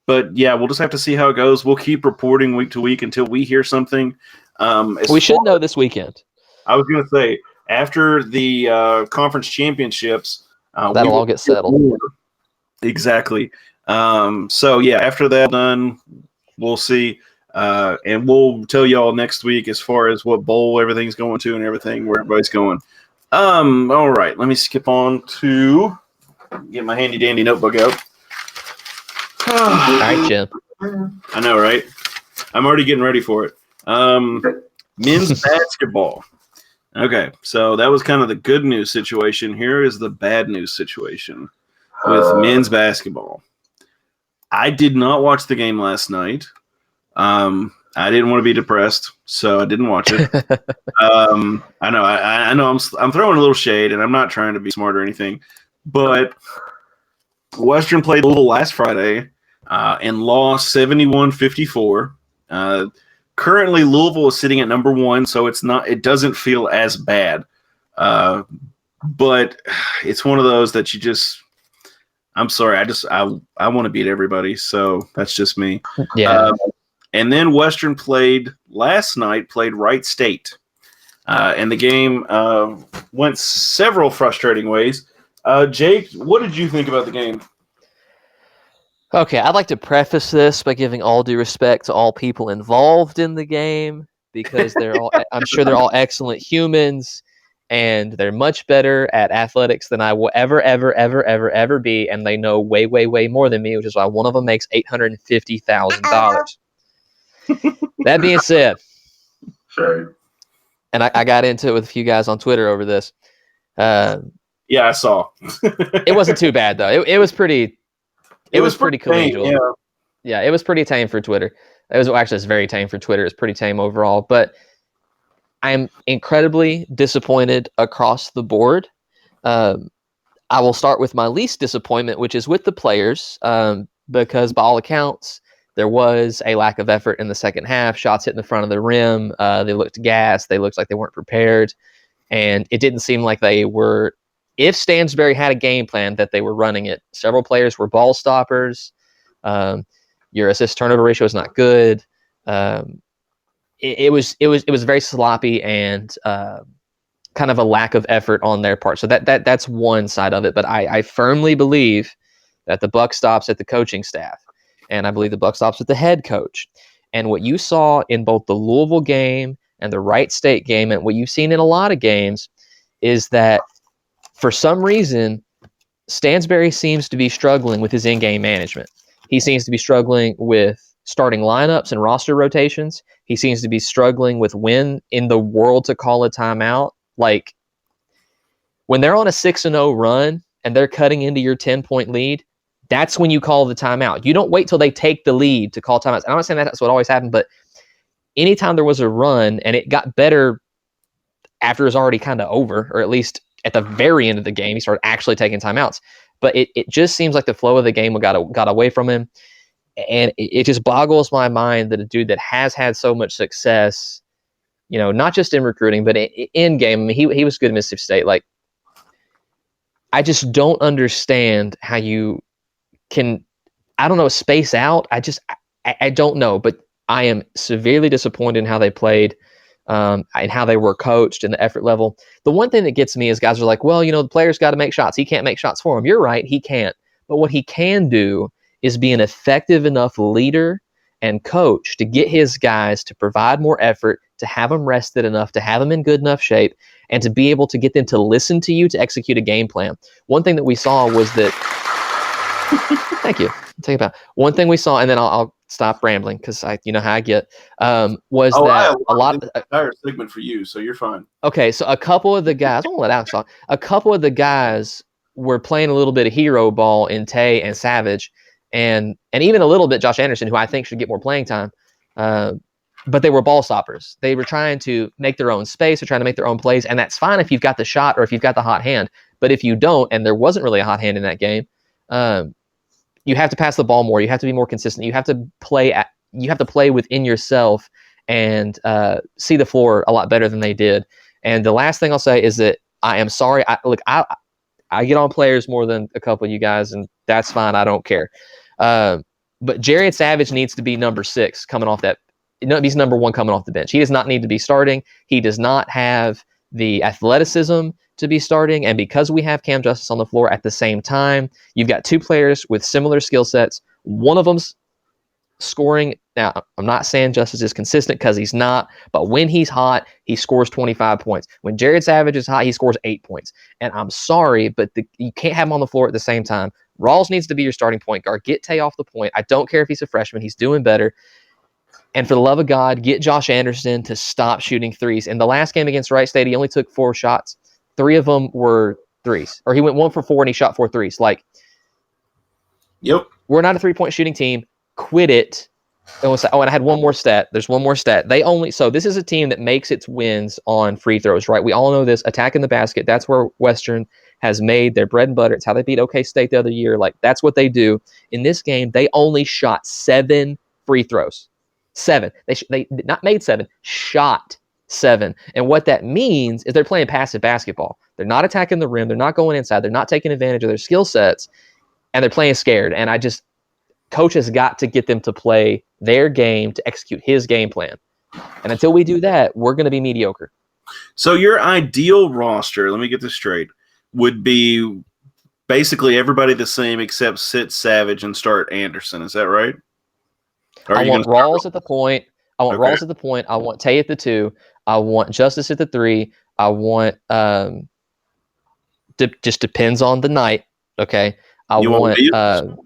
But yeah, we'll just have to see how it goes. We'll keep reporting week to week until we hear something. We should know this weekend. I was going to say, after the conference championships, that'll all get settled. Exactly. After that done, we'll see. And we'll tell y'all next week as far as what bowl everything's going to and everything, where everybody's going. All right, let me skip on to get my handy dandy notebook out. All right, Jim. I know, right? I'm already getting ready for it. Men's basketball. Okay, so that was kind of the good news situation. Here is the bad news situation with men's basketball. I did not watch the game last night. I didn't want to be depressed, so I didn't watch it. I know I'm throwing a little shade, and I'm not trying to be smart or anything, but Western played Louisville last Friday and lost 71-54. Currently, Louisville is sitting at number 1, so it doesn't feel as bad. But it's one of those that you just – I'm sorry. I want to beat everybody, so that's just me. Yeah. And then Western played Wright State. And the game went several frustrating ways. Jake, what did you think about the game? Okay, I'd like to preface this by giving all due respect to all people involved in the game because I'm sure they're all excellent humans, and they're much better at athletics than I will ever be, and they know way, way, way more than me, which is why one of them makes $850,000. That being said, Sure. and I got into it with a few guys on Twitter over this. Yeah, I saw. It wasn't too bad though. It was pretty. It was pretty collegial. Yeah. Yeah, it was pretty tame for Twitter. It's very tame for Twitter. It's pretty tame overall, but I'm incredibly disappointed across the board. I will start with my least disappointment, which is with the players, because by all accounts, there was a lack of effort in the second half. Shots hitting the front of the rim. They looked gassed. They looked like they weren't prepared. And it didn't seem like they were, if Stansbury had a game plan, that they were running it. Several players were ball stoppers. Your assist turnover ratio is not good. It was very sloppy and kind of a lack of effort on their part. So that's one side of it. But I firmly believe that the buck stops at the coaching staff, and I believe the buck stops with the head coach. And what you saw in both the Louisville game and the Wright State game, and what you've seen in a lot of games, is that for some reason, Stansbury seems to be struggling with his in-game management. He seems to be struggling with starting lineups and roster rotations. He seems to be struggling with when in the world to call a timeout. Like, when they're on a 6-0 run and they're cutting into your 10-point lead, that's when you call the timeout. You don't wait till they take the lead to call timeouts. And I'm not saying that's what always happened, but anytime there was a run and it got better after it was already kind of over, or at least at the very end of the game, he started actually taking timeouts. But it just seems like the flow of the game got away from him. And it just boggles my mind that a dude that has had so much success, not just in recruiting, but in game. I mean, he was good at Mississippi State. Like, I just don't understand how you can, I don't know, space out. I don't know, but I am severely disappointed in how they played, and how they were coached and the effort level. The one thing that gets me is guys are like, well, the player's got to make shots. He can't make shots for him. You're right, he can't. But what he can do is be an effective enough leader and coach to get his guys to provide more effort, to have them rested enough, to have them in good enough shape, and to be able to get them to listen to you to execute a game plan. One thing that we saw was that thank you. Take it back. One thing we saw, and then I'll stop rambling because you know how I get, was that a lot of entire segment for you, so you're fine. Okay, so a couple of the guys, I won't let Alex talk. A couple of the guys were playing a little bit of hero ball in Tay and Savage, and even a little bit Josh Anderson, who I think should get more playing time. But they were ball stoppers. They were trying to make their own space. They're trying to make their own plays, and that's fine if you've got the shot or if you've got the hot hand. But if you don't, and there wasn't really a hot hand in that game, you have to pass the ball more. You have to be more consistent. You have to play within yourself and see the floor a lot better than they did. And the last thing I'll say is that I am sorry. I get on players more than a couple of you guys, and that's fine. I don't care. But Jared Savage needs to be number 6 coming off that. No, he's number 1 coming off the bench. He does not need to be starting. He does not have the athleticism to be starting. And because we have Cam Justice on the floor at the same time, you've got 2 players with similar skill sets. One of them's scoring. Now, I'm not saying Justice is consistent because he's not, but when he's hot, he scores 25 points. When Jared Savage is hot, he scores 8 points. And I'm sorry, but you can't have him on the floor at the same time. Rawls needs to be your starting point guard. Get Tay off the point. I don't care if he's a freshman. He's doing better. And for the love of God, get Josh Anderson to stop shooting threes. In the last game against Wright State, he only took 4 shots. 3 of them were threes. Or he went 1 for 4 and he shot 4 threes. Like, yep, we're not a 3-point shooting team. Quit it. And I had one more stat. There's one more stat. So this is a team that makes its wins on free throws, right? We all know this. Attacking the basket. That's where Western has made their bread and butter. It's how they beat OK State the other year. Like, that's what they do. In this game, they only shot 7 free throws. 7. They not made 7, shot 7. And what that means is they're playing passive basketball. They're not attacking the rim. They're not going inside. They're not taking advantage of their skill sets. And they're playing scared. And Coach has got to get them to play their game to execute his game plan. And until we do that, we're going to be mediocre. So your ideal roster, let me get this straight, would be basically everybody the same except sit Savage and start Anderson. Is that right? I want Rawls at the point. I want Rawls at the point. I want Tay at the 2. I want Justice at the 3. I want just depends on the night. Okay. You want Williams?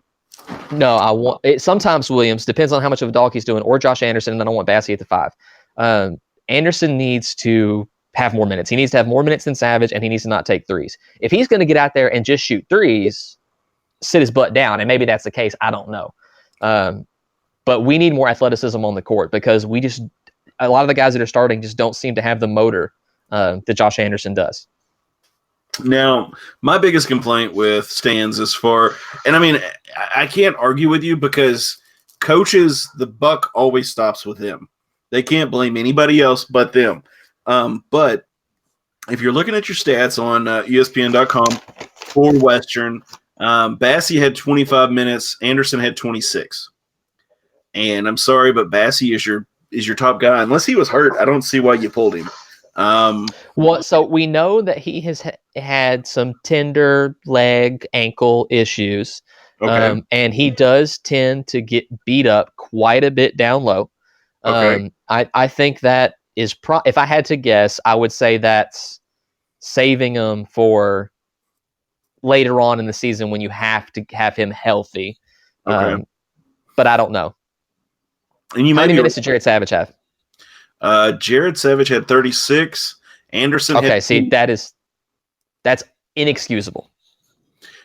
No, I want it. Sometimes Williams depends on how much of a dog he's doing, or Josh Anderson. And then I want Bassey at the 5. Anderson needs to have more minutes. He needs to have more minutes than Savage, and he needs to not take threes. If he's going to get out there and just shoot threes, sit his butt down, and maybe that's the case. I don't know. But we need more athleticism on the court because a lot of the guys that are starting just don't seem to have the motor that Josh Anderson does. Now, my biggest complaint with Stans is and I mean, I can't argue with you because coaches, the buck always stops with them. They can't blame anybody else but them. But if you're looking at your stats on ESPN.com for Western, Bassey had 25 minutes, Anderson had 26. And I'm sorry, but Bassey is your top guy. Unless he was hurt, I don't see why you pulled him. So we know that he has had some tender leg, ankle issues. Okay. And he does tend to get beat up quite a bit down low. Okay. I think that is if I had to guess, I would say that's saving him for later on in the season when you have to have him healthy. Okay. But I don't know. And you How many minutes did Jared Savage have? Jared Savage had 36. Anderson had that's inexcusable.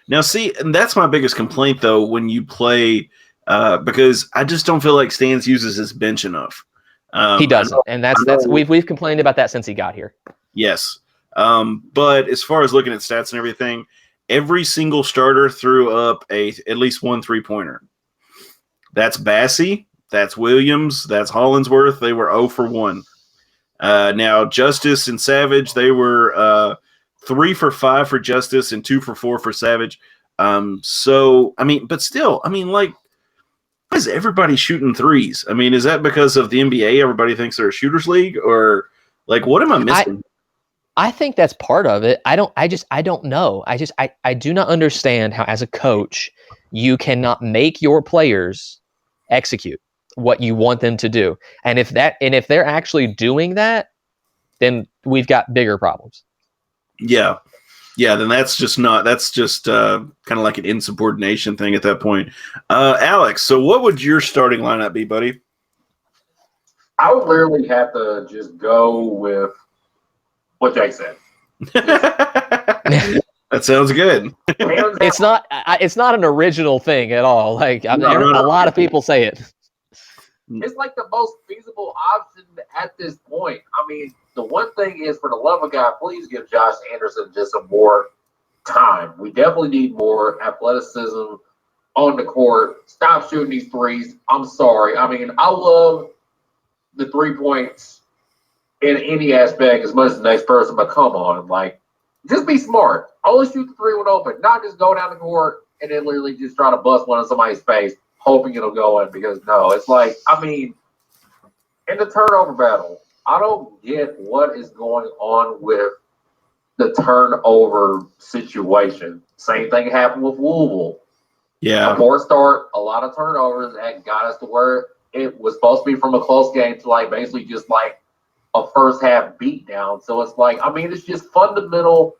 Now, see, and that's my biggest complaint, though, when you play, because I just don't feel like Stans uses his bench enough. He doesn't, and that's we've complained about that since he got here. Yes, but as far as looking at stats and everything, every single starter threw up at least one 3-pointer. That's Bassey, that's Williams, that's Hollinsworth. They were 0 for 1. Now, Justice and Savage, they were 3 for 5 for Justice and 2 for 4 for Savage. So, I mean, but still, I mean, like, why is everybody shooting threes? I mean, is that because of the NBA? Everybody thinks they're a shooters league, or like, what am I missing? I think that's part of it. I don't know. I do not understand how, as a coach, you cannot make your players execute what you want them to do. And if they're actually doing that, then we've got bigger problems. Yeah. Then that's just kind of like an insubordination thing at that point. Alex, so what would your starting lineup be, buddy? I would literally have to just go with what Jake said. That sounds good. It's not an original thing at all. Like a lot of people say it. It's like the most feasible option at this point. I mean, the one thing is, for the love of God, please give Josh Anderson just some more time. We definitely need more athleticism on the court. Stop shooting these threes. I'm sorry. I mean, I love the 3 points in any aspect as much as the next person, but come on, like, just be smart. Only shoot the 3 when open, not just go down the court and then literally just try to bust one in somebody's face, hoping it'll go in, because no, it's like, I mean, in the turnover battle, I don't get what is going on with the turnover situation. Same thing happened with Louisville. Yeah. A poor start, a lot of turnovers that got us to where it was supposed to be from a close game to like basically just like a first half beatdown. So it's like, I mean, it's just fundamental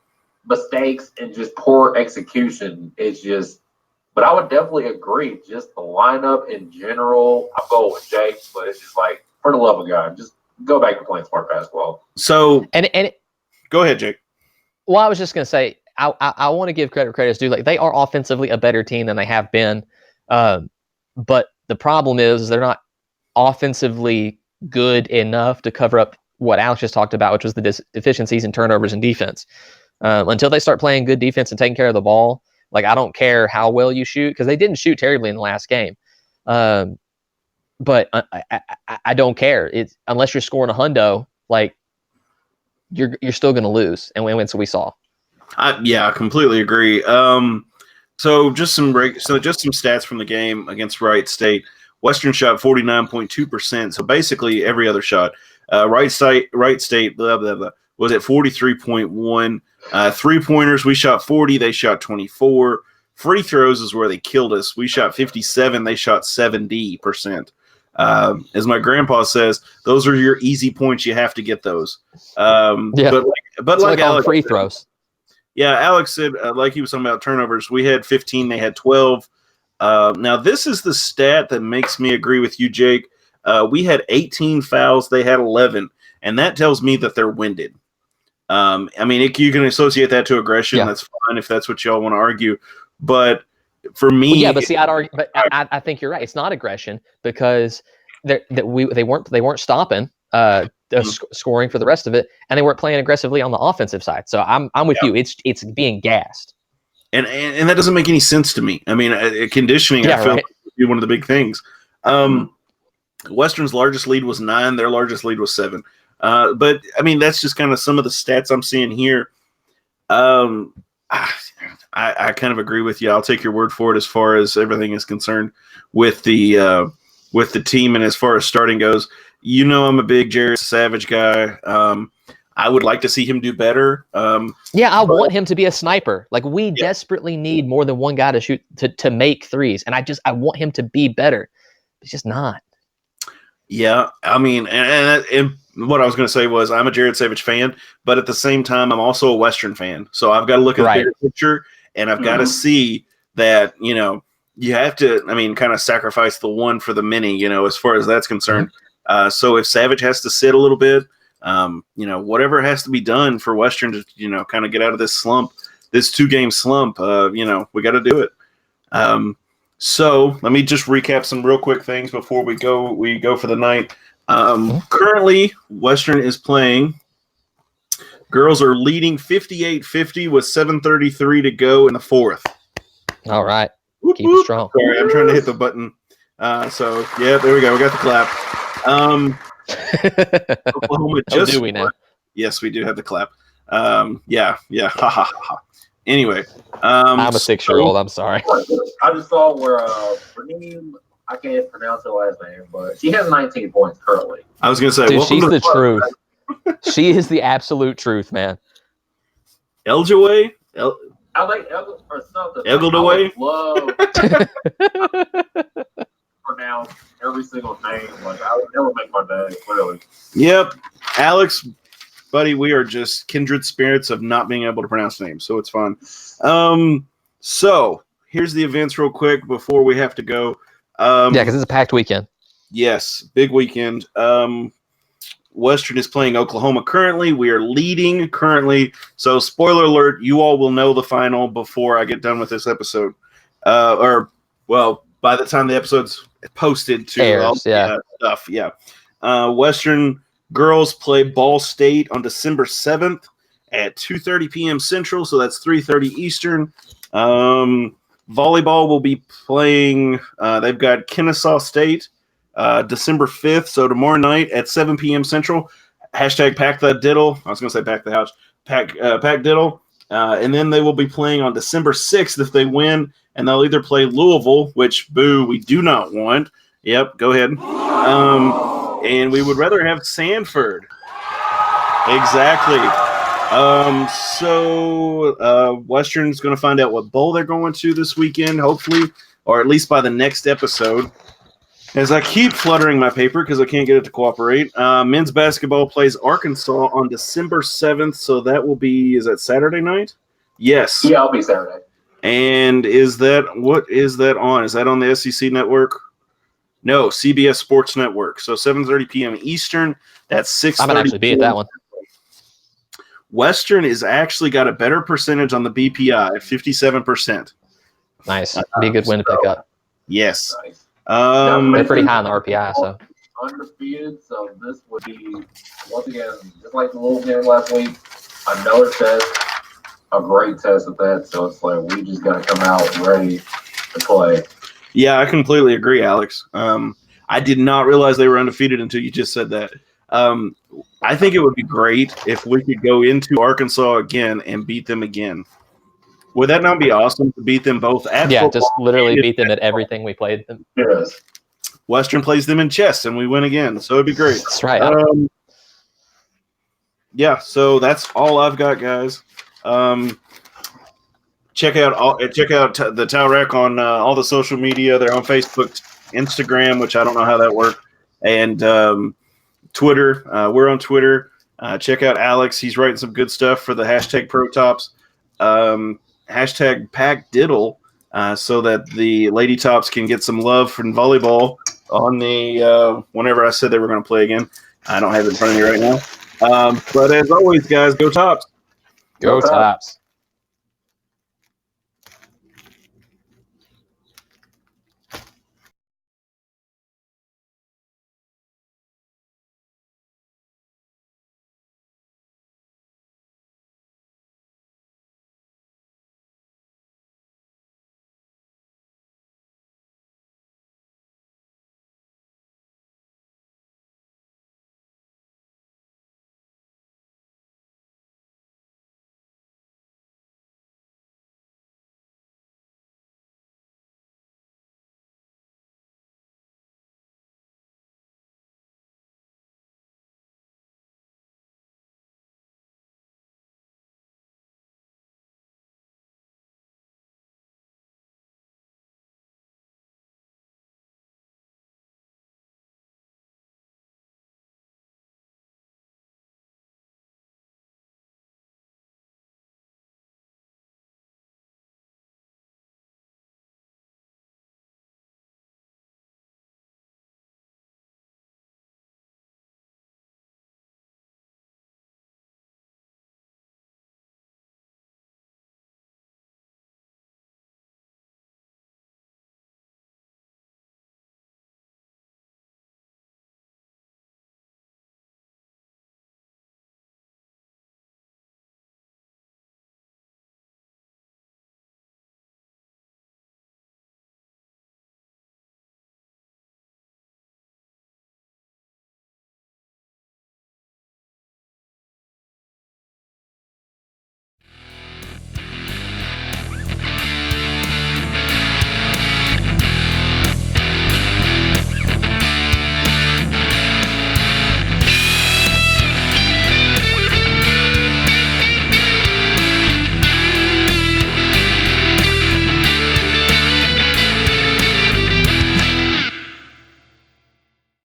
mistakes and just poor execution. It's just, but I would definitely agree. Just the lineup in general, I'm going with Jake, but it's just like, for the love of God, just go back to playing smart basketball. So, go ahead, Jake. Well, I was just going to say, I want to give credit's due. Like, they are offensively a better team than they have been. But the problem is they're not offensively good enough to cover up what Alex just talked about, which was the deficiencies in turnovers and defense. Until they start playing good defense and taking care of the ball, like, I don't care how well you shoot, because they didn't shoot terribly in the last game. But I don't care. It's unless you're scoring a hundo, like, you're still going to lose, and so we saw. I completely agree. So just some stats from the game against Wright State. Western shot 49.2%. So basically every other shot. Wright State blah, blah, blah, was at 43.1. 3-pointers, we shot 40. They shot 24. Free throws is where they killed us. We shot 57. They shot 70%. As my grandpa says, those are your easy points. You have to get those. But like Alex, free throws. Yeah, Alex said, like he was talking about turnovers, we had 15, they had 12. Now, this is the stat that makes me agree with you, Jake. We had 18 fouls, they had 11, and that tells me that they're winded. I mean, you can associate that to aggression. Yeah. That's fine if that's what y'all want to argue. But for me, but see, I'd argue, but I think you're right. It's not aggression because they weren't stopping scoring for the rest of it, and they weren't playing aggressively on the offensive side. So I'm with you. It's being gassed, and that doesn't make any sense to me. I mean, conditioning, I feel like would be one of the big things. Western's largest lead was 9. Their largest lead was 7. But I mean, that's just kind of some of the stats I'm seeing here. I kind of agree with you. I'll take your word for it as far as everything is concerned with the team and as far as starting goes. You know, I'm a big Jared Savage guy. I would like to see him do better. I want him to be a sniper. Like we desperately need more than one guy to shoot to make threes, and I want him to be better. He's just not. Yeah, I mean, and what I was going to say was I'm a Jared Savage fan, but at the same time, I'm also a Western fan. So I've got to look at the bigger picture, and I've got to see that, you know, you have to, I mean, kind of sacrifice the one for the many, you know, as far as that's concerned. So if Savage has to sit a little bit, you know, whatever has to be done for Western to, you know, kind of get out of this slump, this 2-game slump, you know, we got to do it. So let me just recap some real quick things before we go for the night. Currently, Western is playing. Girls are leading 58-50 with 7:33 to go in the fourth. All right. Keep it strong. Sorry, I'm trying to hit the button. So, yeah, there we go. We got the clap. Oklahoma just do we now? Yes, we do have the clap. Yeah. Ha, ha, ha. Anyway. I'm a 6-year-old. I'm sorry. I just saw where Renee, I can't pronounce her last name, but she has 19 points currently. I was going to say, dude, she's the truth. She is the absolute truth, man. Eljaway? I like Eggled or something. Eggled-away? I would love pronounce every single name. Like, I would never make my day, clearly. Yep. Alex, buddy, we are just kindred spirits of not being able to pronounce names, so it's fun. So here's the events real quick before we have to go. Because it's a packed weekend. Yes, big weekend. Western is playing Oklahoma currently. We are leading currently. So spoiler alert, you all will know the final before I get done with this episode. By the time the episode's posted to airs, stuff. Yeah. Western girls play Ball State on December 7th at 2:30 p.m. Central, so that's 3:30 Eastern. Volleyball will be playing, they've got Kennesaw State December 5th, so tomorrow night at 7 p.m. Central. Hashtag pack that diddle. I was going to say pack the house. Pack diddle. And then they will be playing on December 6th if they win, and they'll either play Louisville, which, boo, we do not want. Yep, go ahead. And we would rather have Sanford. Exactly. So Western's going to find out what bowl they're going to this weekend, hopefully, or at least by the next episode. As I keep fluttering my paper because I can't get it to cooperate, men's basketball plays Arkansas on December 7th, so that will be, is that Saturday night? Yes. Yeah, I'll be Saturday. And what is that on? Is that on the SEC network? No, CBS Sports Network. So 7:30 p.m. Eastern. That's 6:30. I might actually be at that one. Western has actually got a better percentage on the BPI, 57%. Nice. Be a good win to pick up. Yes. Nice. They're pretty high on the RPI, so. Undefeated, so this would be, once again, just like the little game last week, another test, a great test at that. So it's like we just got to come out ready to play. Yeah, I completely agree, Alex. I did not realize they were undefeated until you just said that. I think it would be great if we could go into Arkansas again and beat them again. Would that not be awesome to beat them both at Yeah, football? just literally beat them at everything we played them. Yes. Western plays them in chess and we win again, so it'd be great. That's right. Yeah, so that's all I've got, guys. Check out the Towel Rack on all the social media. They're on Facebook, Instagram, which I don't know how that worked, and Twitter. We're on Twitter. Check out Alex. He's writing some good stuff for the hashtag ProTops. Hashtag PackDiddle, so that the Lady Tops can get some love from volleyball on the whenever I said they were going to play again. I don't have it in front of me right now. But as always, guys, go Tops. Go Tops.